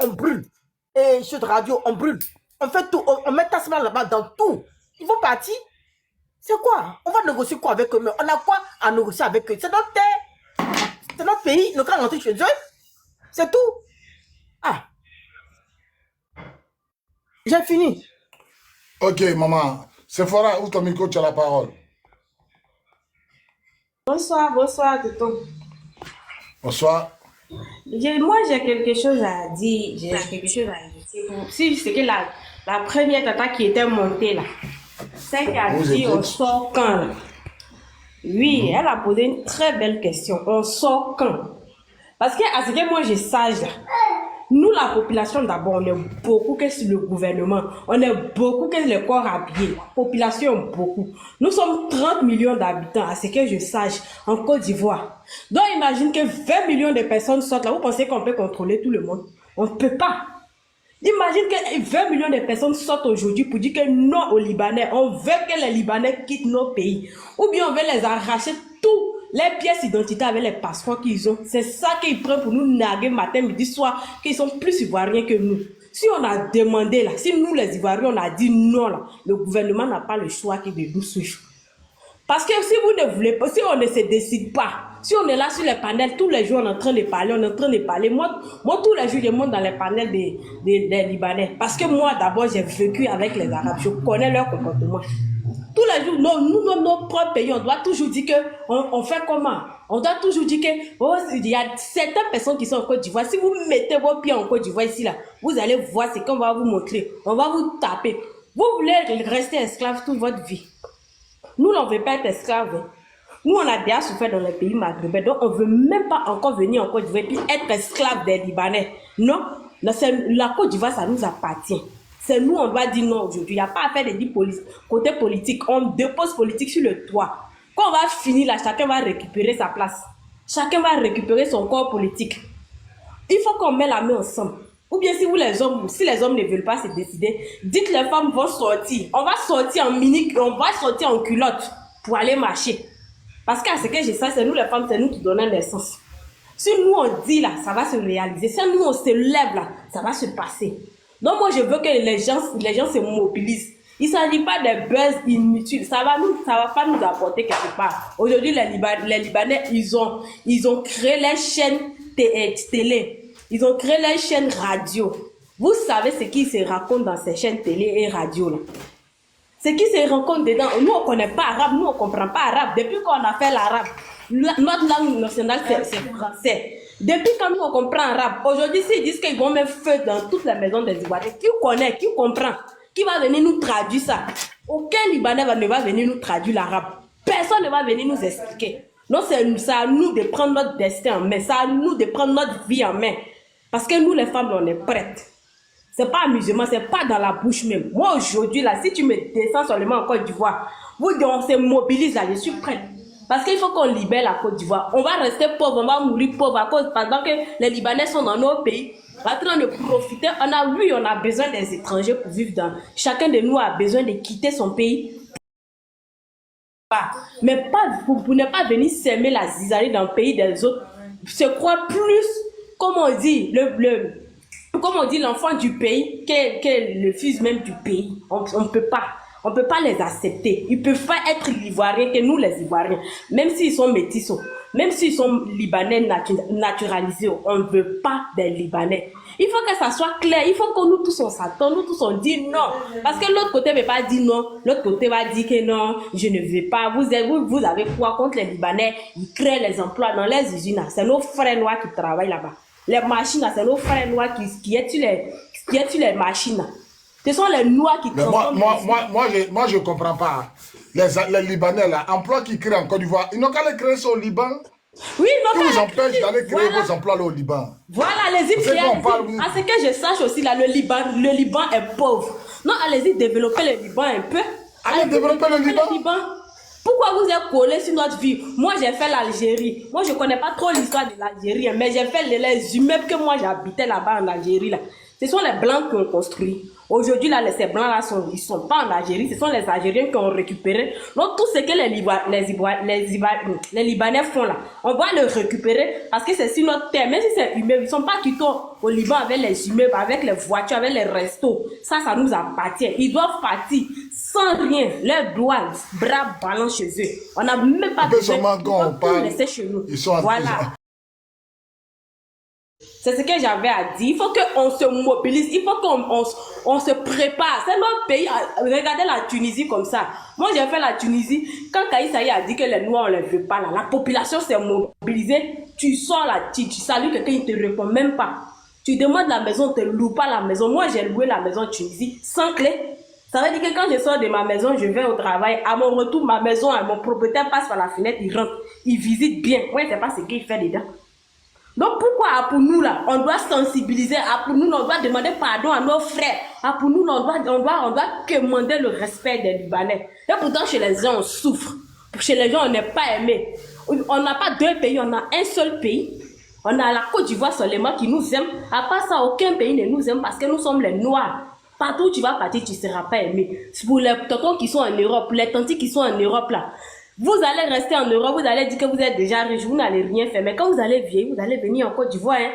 on brûle. Et jeux de radio, on brûle. On fait tout. On met Tasma là-bas dans tout. Ils vont partir. C'est quoi? On va négocier quoi avec eux? Mais on a quoi à négocier avec eux? C'est notre terre. C'est notre pays. Nous, quand on rentre chez eux, c'est tout. Ah. J'ai fini. Ok, maman. Sephora, ouvre ton micro, tu as la parole. Bonsoir, bonsoir, tonton. Bonsoir. Moi, j'ai quelque chose à dire. J'ai quelque chose à dire. Si c'est que la première tata qui était montée là, celle qui a dit on sort quand là. Oui, elle a posé une très belle question. On sort quand? Parce que à ce que moi je sache là, nous la population d'abord, on est beaucoup que sur le gouvernement, on est beaucoup que les corps habillés, la population beaucoup. Nous sommes 30 millions d'habitants, à ce que je sache, en Côte d'Ivoire. Donc imagine que 20 millions de personnes sortent là, vous pensez qu'on peut contrôler tout le monde? On ne peut pas. Imagine que 20 millions de personnes sortent aujourd'hui pour dire que non aux Libanais, on veut que les Libanais quittent nos pays. Ou bien on veut les arracher tout. Les pièces identitaires avec les passeports qu'ils ont, c'est ça qu'ils prennent pour nous narguer matin, midi, soir, qu'ils sont plus ivoiriens que nous. Si on a demandé là, si nous les Ivoiriens on a dit non là, le gouvernement n'a pas le choix que de nous suivre. Parce que si vous ne voulez pas, si on ne se décide pas, si on est là sur les panels, tous les jours on est en train de parler, on est en train de parler. Moi tous les jours je monte dans les panels des Libanais. Parce que moi d'abord j'ai vécu avec les Arabes, je connais leur comportement. Tous les jours, nous, nos propres pays, on doit toujours dire que on fait comment? On doit toujours dire que il y a certaines personnes qui sont en Côte d'Ivoire. Si vous mettez vos pieds en Côte d'Ivoire ici, là, vous allez voir ce qu'on va vous montrer. On va vous taper. Vous voulez rester esclave toute votre vie. Nous, on ne veut pas être esclave. Hein. Nous, on a déjà souffert dans les pays maghrébins. Donc, on ne veut même pas encore venir en Côte d'Ivoire et puis être esclave des Libanais. Non, la Côte d'Ivoire, ça nous appartient. C'est nous, on doit dire non aujourd'hui. Il n'y a pas à faire des côté politique. On dépose politique sur le toit. Quand on va finir là, chacun va récupérer sa place. Chacun va récupérer son corps politique. Il faut qu'on mette la main ensemble. Ou bien si les hommes ne veulent pas se décider, dites que les femmes vont sortir. On va sortir en mini, on va sortir en culotte pour aller marcher. Parce qu'à ce que je sais, c'est nous les femmes, c'est nous qui donnons l'essence. Si nous on dit là, ça va se réaliser. Si nous on se lève là, ça va se passer. Donc moi je veux que les gens se mobilisent. Il ne s'agit pas de buzz inutiles. Ça va pas nous apporter quelque part. Aujourd'hui les Libanais ils ont créé les chaînes télé. Ils ont créé les chaînes radio. Vous savez ce qui se raconte dans ces chaînes télé et radio là. Ce qui se raconte dedans, nous on ne connaît pas arabe, nous on ne comprend pas arabe. Depuis qu'on a fait l'arabe, notre langue nationale c'est français. Depuis quand nous on comprend arabe, aujourd'hui s'ils disent qu'ils vont mettre feu dans toutes les maisons des Ivoiriens, qui connaît, qui comprend, qui va venir nous traduire ça? Aucun Libanais ne va venir nous traduire l'arabe. Personne ne va venir nous expliquer. Non, c'est à nous de prendre notre destin en main, c'est à nous de prendre notre vie en main. Parce que nous les femmes, on est prêtes. C'est pas amusement, c'est pas dans la bouche même. Moi aujourd'hui là, si tu me descends seulement en Côte d'Ivoire, on se mobilise là, je suis prête. Parce qu'il faut qu'on libère la Côte d'Ivoire. On va rester pauvre, on va mourir pauvre à cause pendant que les Libanais sont dans nos pays, en train de profiter. On a besoin des étrangers pour vivre dans. Chacun de nous a besoin de quitter son pays. Mais pas pour ne pas venir s'aimer la zizanie dans le pays des autres. Se croire plus, comme on dit, Comme on dit, l'enfant du pays, qu'est le fils même du pays. On ne peut pas. On ne peut pas les accepter. Ils ne peuvent pas être Ivoiriens que nous, les Ivoiriens. Même s'ils sont métissons, même s'ils sont Libanais naturalisés, on ne veut pas des Libanais. Il faut que ça soit clair. Il faut que nous tous on s'attende, nous tous on dit non. Parce que l'autre côté ne va pas dire non. L'autre côté va dire que non, je ne veux pas. Vous avez quoi contre les Libanais? Ils créent les emplois dans les usines. C'est nos frères noirs qui travaillent là-bas. Les machines, c'est nos frères noirs qui est sur les machines. Ce sont les noirs qui transforment. Moi, je ne comprends pas. Les Libanais, là, emplois qu'ils créent en Côte d'Ivoire, ils n'ont qu'à les créer sur le Liban. Oui, non, qui vous empêche d'aller créer vos emplois là au Liban. Voilà, allez-y, à ce que je sache aussi, là, le Liban est pauvre. Non, allez-y, développez le Liban un peu. Allez développer le Liban. Pourquoi vous êtes collés sur notre vie? Moi, j'ai fait l'Algérie. Moi, je ne connais pas trop l'histoire de l'Algérie, mais j'ai fait les immeubles que moi j'habitais là-bas en Algérie. Là. Ce sont les Blancs qui ont construit. Aujourd'hui, là, ces Blancs-là, ils ne sont pas en Algérie. Ce sont les Algériens qui ont récupéré. Donc, tout ce que les Libanais font là, on doit le récupérer parce que c'est sur notre terre. Même si c'est immeuble, ils ne sont pas quittés au Liban avec les immeubles, avec les voitures, avec les restos. Ça nous appartient. Ils doivent partir sans rien. Leurs doigts, bras ballants chez eux. On n'a même pas besoin de laisser chez nous. Voilà. C'est ce que j'avais à dire. Il faut qu'on se mobilise. Il faut qu'on se prépare. C'est notre pays. Regardez la Tunisie comme ça. Moi, j'ai fait la Tunisie. Quand Kaïs Saïd a dit que les Noirs, on ne les veut pas là, la population s'est mobilisée. Tu sors là, tu salues quelqu'un, il ne te répond même pas. Tu demandes la maison, on ne te loue pas la maison. Moi, j'ai loué la maison en Tunisie sans clé. Ça veut dire que quand je sors de ma maison, je vais au travail. À mon retour, ma maison, mon propriétaire passe par la fenêtre, il rentre. Il visite bien. Moi, je ne sais pas ce qu'il fait dedans. Donc pourquoi pour nous là, on doit sensibiliser, pour nous on doit demander pardon à nos frères, pour nous on doit demander le respect des Libanais. Et pourtant chez les gens on souffre, chez les gens on n'est pas aimé. On n'a pas deux pays, on a un seul pays. On a la Côte d'Ivoire seulement qui nous aime. À part ça, aucun pays ne nous aime parce que nous sommes les Noirs. Partout où tu vas partir, tu ne seras pas aimé. C'est pour les tontons qui sont en Europe, les tantis qui sont en Europe là. Vous allez rester en Europe, vous allez dire que vous êtes déjà riche, vous n'allez rien faire. Mais quand vous allez vieillir, vous allez venir en Côte d'Ivoire. Hein.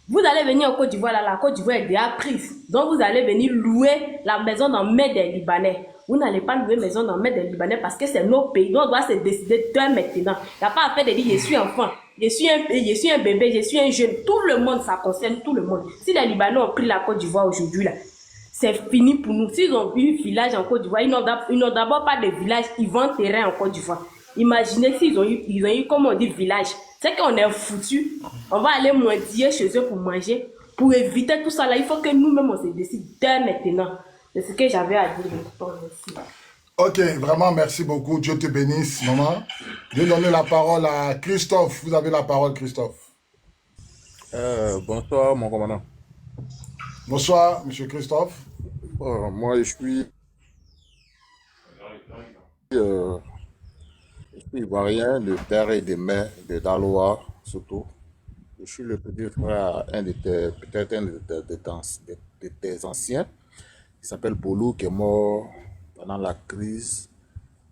Vous allez venir en Côte d'Ivoire, là, la Côte d'Ivoire est déjà prise. Donc vous allez venir louer la maison dans main des Libanais. Vous n'allez pas louer maison dans main des Libanais parce que c'est nos pays. Donc on doit se décider d'un maintenant. Il n'y a pas à faire de dire je suis enfant, je suis un bébé, je suis un jeune. Tout le monde, ça concerne tout le monde. Si les Libanais ont pris la Côte d'Ivoire aujourd'hui, là, c'est fini pour nous. S'ils ont eu un village en Côte d'Ivoire, ils n'ont d'abord pas de village, ils vendent terrain en Côte d'Ivoire. Imaginez s'ils ont eu, comme on dit, village. C'est qu'on est foutu. On va aller mendier chez eux pour manger. Pour éviter tout ça là, il faut que nous-mêmes on se décide dès maintenant. C'est ce que j'avais à dire. Merci. Ok, vraiment merci beaucoup. Dieu te bénisse, maman. Je vais donner la parole à Christophe. Vous avez la parole, Christophe. Bonsoir, mon commandant. Bonsoir, monsieur Christophe. Moi, je suis ivoirien de père et de mère, de Daloa, surtout. Je suis le petit frère à peut-être un de tes anciens, qui s'appelle Bolou, qui est mort pendant la crise,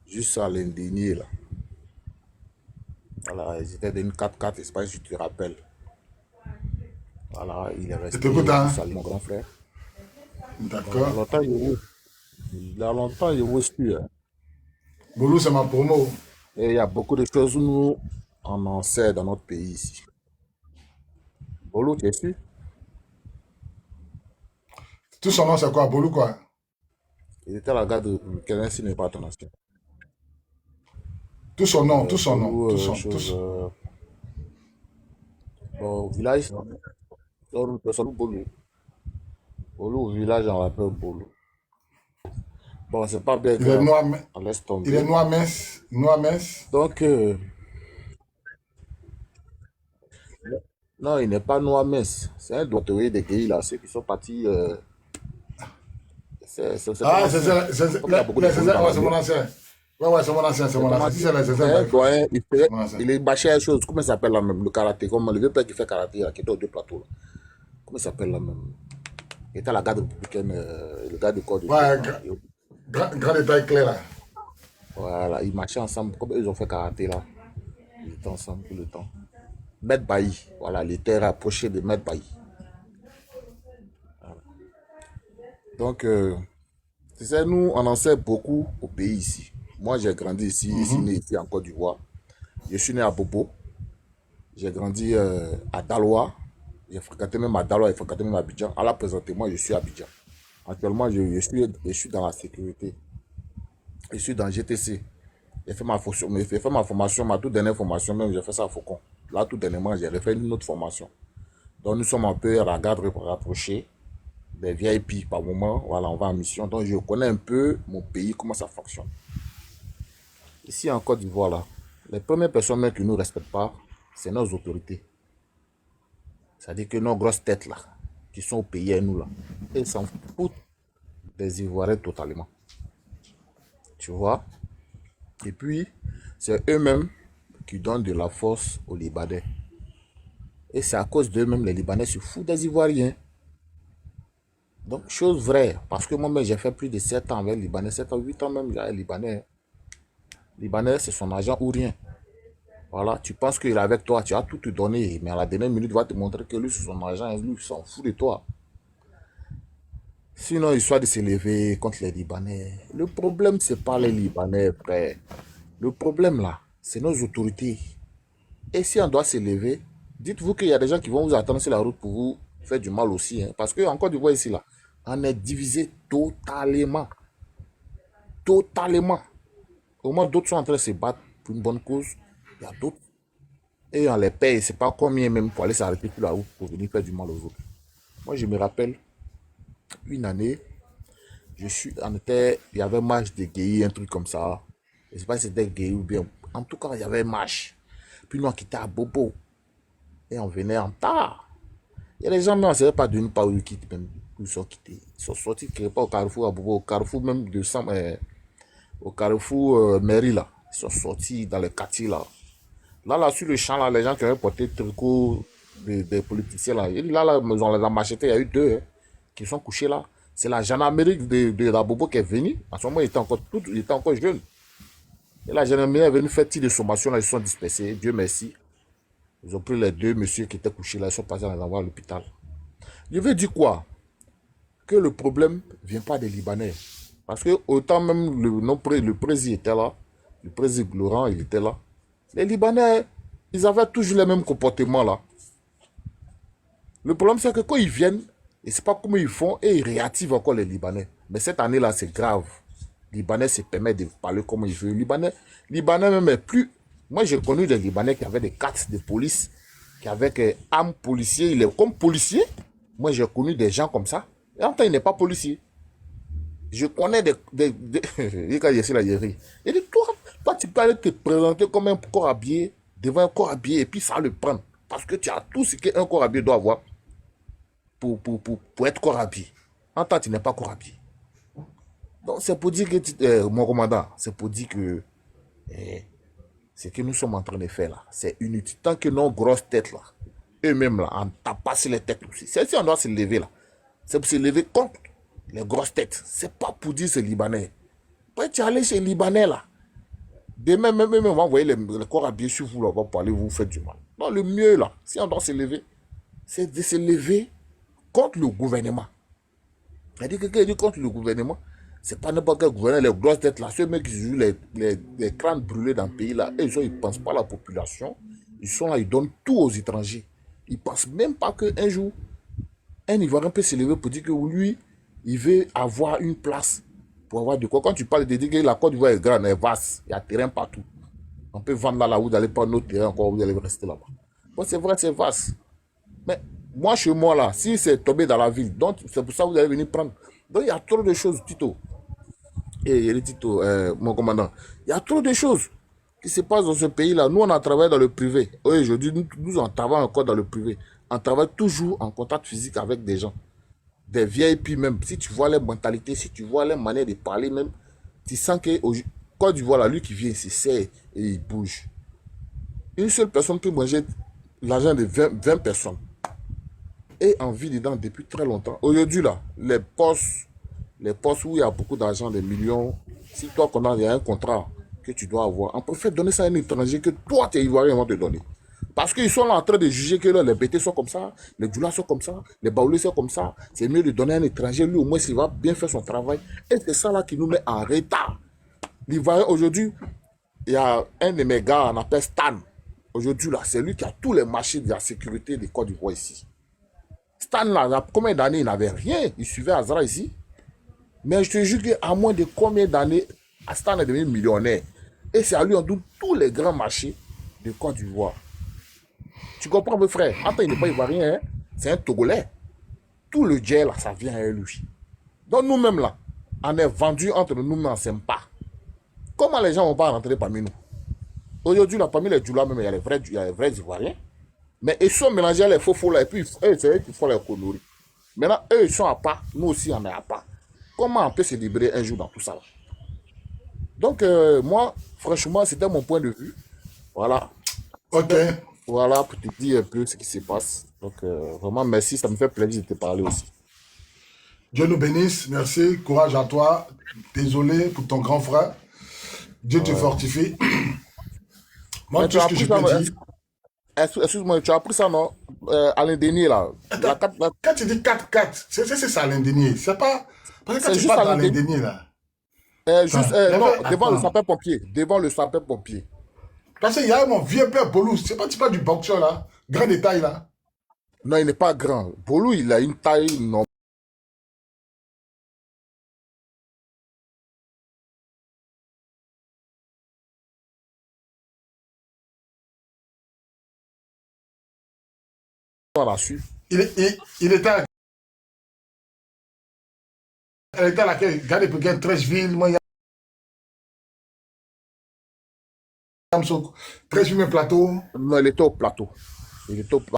juste à l'indigné, là. Voilà, ils étaient d'une 4x4, je sais pas si tu te rappelles. Voilà, il est resté. Salut, mon grand frère. D'accord. Il a longtemps, il est reçu. Hein. Bolou, c'est ma promo. Et il y a beaucoup de choses où nous, on en sait dans notre pays ici. Bolou, tu es sûr? Tout son nom, c'est quoi? Bolou, quoi? Il était à la gare de Kénin, s'il n'est pas ton ancien. Tout son nom, tout son Bolou, nom. Bon, au village, personne Bolou. Bolou, au village, on l'appelle Bolou. Bon, c'est pas bien. Il est noir, on laisse tomber. Il est noir mince. Donc, non, il n'est pas noir mince. C'est un doctorier de Guéhi, là. Ceux qui sont partis. C'est mon ancien. Ouais, c'est mon ancien. Il est bâché à chose. Comment ça s'appelle là même? Le karaté. Comme le vieux père qui fait karaté, là, qui est aux deux plateaux. Là. Comment ça s'appelle là même? Il était à la garde républicaine, le gars du corps de. Ouais, grand détail clair là. Voilà, ils marchaient ensemble. Comme ils ont fait karaté là. Ils étaient ensemble tout le temps. Maître Bailly. Voilà, il était rapproché de Maître Bailly. Donc, tu sais, nous, on en sait beaucoup au pays ici. Moi, j'ai grandi ici, né ici en Côte d'Ivoire. Je suis né à Bobo. J'ai grandi à Daloa. J'ai fréquenté même à Daloa, j'ai fréquenté même à Abidjan. À la présentement, je suis à Abidjan. Actuellement, je suis dans la sécurité. Je suis dans GTC. J'ai fait ma formation, ma toute dernière formation, même j'ai fait ça à Faucon. Là, tout dernièrement, j'ai refait une autre formation. Donc, nous sommes un peu à la garde rapprochée des VIP par moment. Voilà, on va en mission. Donc, je connais un peu mon pays, comment ça fonctionne. Ici, en Côte d'Ivoire, là, les premières personnes même qui ne nous respectent pas, c'est nos autorités. C'est-à-dire que nos grosses têtes, là, qui sont au pays et nous, là, ils s'en foutent des Ivoiriens totalement. Tu vois? Et puis, c'est eux-mêmes qui donnent de la force aux Libanais. Et c'est à cause d'eux-mêmes, les Libanais se foutent des Ivoiriens. Donc, chose vraie, parce que moi-même, j'ai fait plus de 7 ans avec les Libanais, 7 ans, 8 ans même, avec les Libanais. Libanais, c'est son agent ou rien. Voilà, tu penses qu'il est avec toi, tu as tout te donné, mais à la dernière minute, il va te montrer que lui, c'est son agent, lui, il s'en fout de toi. Sinon, histoire de se lever contre les Libanais. Le problème, c'est pas les Libanais, frère. Le problème, là, c'est nos autorités. Et si on doit se lever, dites-vous qu'il y a des gens qui vont vous attendre sur la route pour vous faire du mal aussi. Hein. Parce qu'encore du coup, ici, là, on est divisé totalement. Totalement. Au moins, d'autres sont en train de se battre pour une bonne cause. Il y a d'autres. Et on les paye, c'est pas combien même pour aller s'arrêter sur la route pour venir faire du mal aux autres. Moi, je me rappelle, une année, il y avait un match de Guéhi, un truc comme ça. Je ne sais pas si c'était Guéhi ou bien. En tout cas, il y avait un match. Puis nous, on quittait à Bobo. Et on venait en tard. Il y a des gens, mais on ne savait pas de nous pas où ils quittent même. Ils sont quittés. Ils sont sortis, pas au Carrefour à Bobo, au Carrefour même de Sam, au Carrefour Mairie là. Ils sont sortis dans le quartier là. Là, sur le champ, là, les gens qui avaient porté le tricot des politiciens là. Et là, on les a machetés, il y a eu 2 hein, qui sont couchés là. C'est la gendarmerie de la Bobo qui est venue. À ce moment, il était encore jeune. Et la gendarmerie est venue faire tir de sommation là, ils sont dispersés. Dieu merci. Ils ont pris les 2 messieurs qui étaient couchés là, ils sont passés à les envoyer à l'hôpital. Je veux dire quoi? Que le problème ne vient pas des Libanais. Parce que autant même le président était là, le président Laurent, il était là. Les Libanais, ils avaient toujours les mêmes comportements là. Le problème, c'est que quand ils viennent, ils ne savent pas comment ils font et ils réactivent encore les Libanais. Mais cette année-là, c'est grave. Les Libanais se permettent de parler comme ils veulent. Libanais même est plus... Moi, j'ai connu des Libanais qui avaient des cartes de police, qui avaient des armes policiers. Il est comme policier. Moi, j'ai connu des gens comme ça. Et en même temps, il n'est pas policier. Je connais des... Quand je suis là, il rit. Il dit, toi, tu peux aller te présenter comme un corps habillé, devant un corps habillé, et puis ça le prendre. Parce que tu as tout ce qu'un corps habillé doit avoir pour être corps habillé. En temps, tu n'es pas corps habillé. Donc, c'est pour dire que, mon commandant, c'est pour dire que ce que nous sommes en train de faire là, c'est inutile. Tant que nos grosses têtes là, eux-mêmes là, on tape sur les têtes aussi. C'est si on doit se lever là. C'est pour se lever contre les grosses têtes. C'est pas pour dire c'est Libanais. Après, tu es allé chez les Libanais là. Demain, même, on va envoyer les corps habillés sur vous là, pour aller vous faire du mal. Non, le mieux là, si on doit se lever, c'est de se lever contre le gouvernement. C'est-à-dire que quelqu'un dit contre le gouvernement, c'est pas n'importe quel gouvernement, les grosses têtes là, ceux mecs qui jouent les crânes brûlés dans le pays là, ils ne pensent pas à la population. Ils sont là, ils donnent tout aux étrangers. Ils ne pensent même pas qu'un jour, un Ivoirien peut se lever pour dire que lui, il veut avoir une place pour avoir de quoi. Quand tu parles de dire que la Côte d'Ivoire est grande, elle est vaste, il y a terrain partout. On peut vendre là, vous n'allez pas notre terrain encore, vous allez rester là-bas. Bon, c'est vrai, c'est vaste. Mais moi, chez moi là, si c'est tombé dans la ville, donc c'est pour ça que vous allez venir prendre. Donc il y a trop de choses, Tito. Et Tito, mon commandant, il y a trop de choses qui se passent dans ce pays-là. Nous, on a travaillé dans le privé. Oui, je dis, nous on travaille encore dans le privé. On travaille toujours en contact physique avec des gens. Des VIP même. Si tu vois les mentalités, si tu vois les manières de parler même, tu sens que quand tu vois là, lui qui vient, il se serre et il bouge. Une seule personne peut manger l'argent de 20 personnes. Et en vie dedans depuis très longtemps. Aujourd'hui là, les postes où il y a beaucoup d'argent, des millions, si toi il y a un contrat que tu dois avoir, on préfère donner ça à un étranger que toi, tu es ivoirien, on va te donner. Parce qu'ils sont là en train de juger que là, les BT sont comme ça, les Djoula sont comme ça, les Baoulés sont comme ça. C'est mieux de donner à un étranger, lui au moins s'il va bien faire son travail. Et c'est ça là qui nous met en retard. L'Ivoirien aujourd'hui, il y a un de mes gars, on appelle Stan. Aujourd'hui là, c'est lui qui a tous les marchés de la sécurité des Côte d'Ivoire ici. Stan là, il y a combien d'années il n'avait rien, il suivait Azra ici. Mais je te jure qu'à moins de combien d'années, Stan est devenu millionnaire. Et c'est à lui en tout tous les grands marchés de Côte d'Ivoire. Tu comprends, mes frères? Attends, il n'est pas ivoirien, hein? C'est un Togolais. Tout le jet, là, ça vient à lui. Donc, nous-mêmes, là, on est vendus entre nous-mêmes, on ne s'aime pas. Comment les gens vont pas rentrer parmi nous? Aujourd'hui, là, parmi les Djoula, même, il y a les vrais Ivoiriens. Mais ils sont mélangés à les faux là, et puis, eux, c'est eux qui font les conneries. Maintenant, eux, ils sont à part. Nous aussi, on est à part. Comment on peut se libérer un jour dans tout ça, là? Donc, moi, franchement, c'était mon point de vue. Voilà. Ok. Voilà, pour te dire un peu ce qui se passe. Donc, vraiment, merci. Ça me fait plaisir de te parler aussi. Dieu nous bénisse. Merci. Courage à toi. Désolé pour ton grand frère. Dieu te fortifie. Moi, tout ce que je peux dire... Excuse-moi, tu as appris ça, non? Alain Denier, là. Quand tu dis 4-4, c'est ça, Alain Denier. C'est pas... Parce que quand tu parles d'Alain Denier, là... non, devant le sapeur-pompier. Devant le sapeur-pompier. Parce qu'il y a mon vieux père Bolou. C'est pas, tu parles du boxeur, là. Grand détail, là. Non, il n'est pas grand. Bolou, il a une taille normale. Il était à laquelle? Regardez, pour gagner 13 villes, moi, il y a 13 villes, même plateau. Non, il était au plateau. Il était au plateau.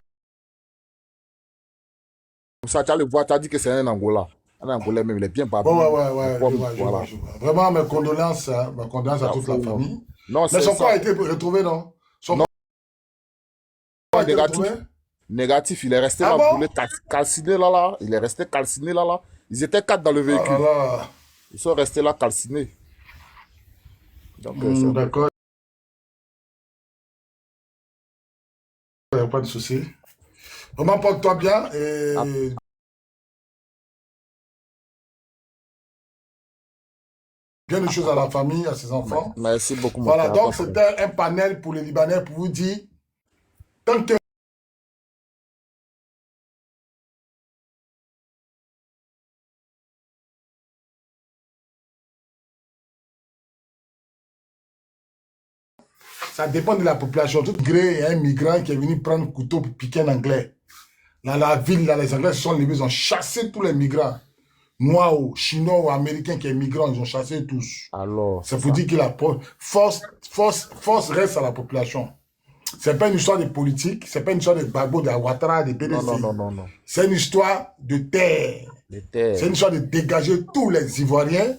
Comme ça, tu as le voir, tu as dit que c'est un Angola. Un Angolais même, il est bien pas bien. Ouais, je vois. Vraiment, mes condoléances à toute la famille. Non, mais son corps a été retrouvé, non? Son corps a été retrouvé? Négatif, il est resté là, bon? Calciné là. Il est resté calciné là. Ils étaient 4 dans le véhicule. Ils sont restés là calcinés. D'accord. Il n'y a pas de souci. Vraiment, porte-toi bien et... bien de choses à la famille, à ses enfants. Merci beaucoup. Voilà, donc c'était un panel pour les Libanais pour vous dire, tant que ça dépend de la population. Tout gré, il y a un migrant qui est venu prendre un couteau pour piquer un Anglais. Dans la ville, là, les Anglais se sont levés, ils ont chassé tous les migrants. Noirs, Chinois ou Américains qui sont migrants, ils ont chassé tous. Alors, ça vous dit que la force reste à la population. C'est pas une histoire de politique, c'est pas une histoire de Gbagbo, de Ouattara, de PDC. Non. C'est une histoire de terre. C'est une histoire de dégager tous les Ivoiriens.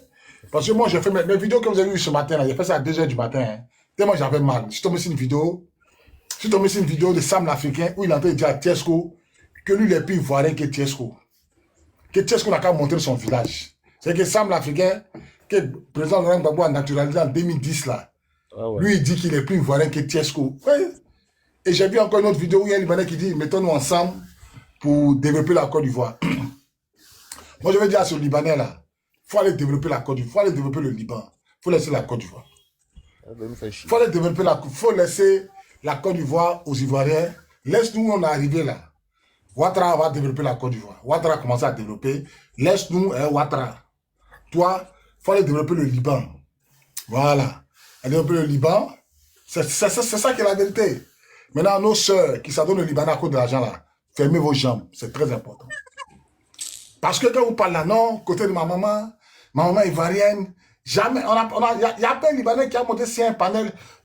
Parce que moi, j'ai fait mes vidéos que vous avez vues ce matin, là, j'ai fait ça à 2 h du matin. Hein. Tellement j'avais mal. Je suis tombé sur une vidéo de Sam l'Africain où il est en train de dire à Tiesco que lui, il est plus ivoirien que Tiesco. Que Tiesco n'a qu'à montrer son village. C'est que Sam l'Africain, que le président Laurent Gbagbo a naturalisé en 2010, là, lui, il dit qu'il est plus ivoirien que Tiesco. Ouais. Et j'ai vu encore une autre vidéo où il y a un Libanais qui dit mettons-nous ensemble pour développer la Côte d'Ivoire. Moi, je veux dire à ce Libanais là, il faut aller développer la Côte d'Ivoire, il faut aller développer le Liban, il faut laisser la Côte d'Ivoire. Faut laisser la Côte d'Ivoire aux Ivoiriens. Laisse-nous, on est arrivé là. Ouattara va développer la Côte d'Ivoire. Ouattara a commencé à développer. Laisse-nous, Ouattara. Toi, il faut aller développer le Liban. Voilà. Développer le Liban, c'est ça qui est la vérité. Maintenant, nos sœurs qui s'adonnent le Liban à cause de l'argent là, fermez vos jambes. C'est très important. Parce que quand vous parlez là, non, côté de ma maman ivoirienne, jamais, il y a pas un Libanais qui a monté sur un panel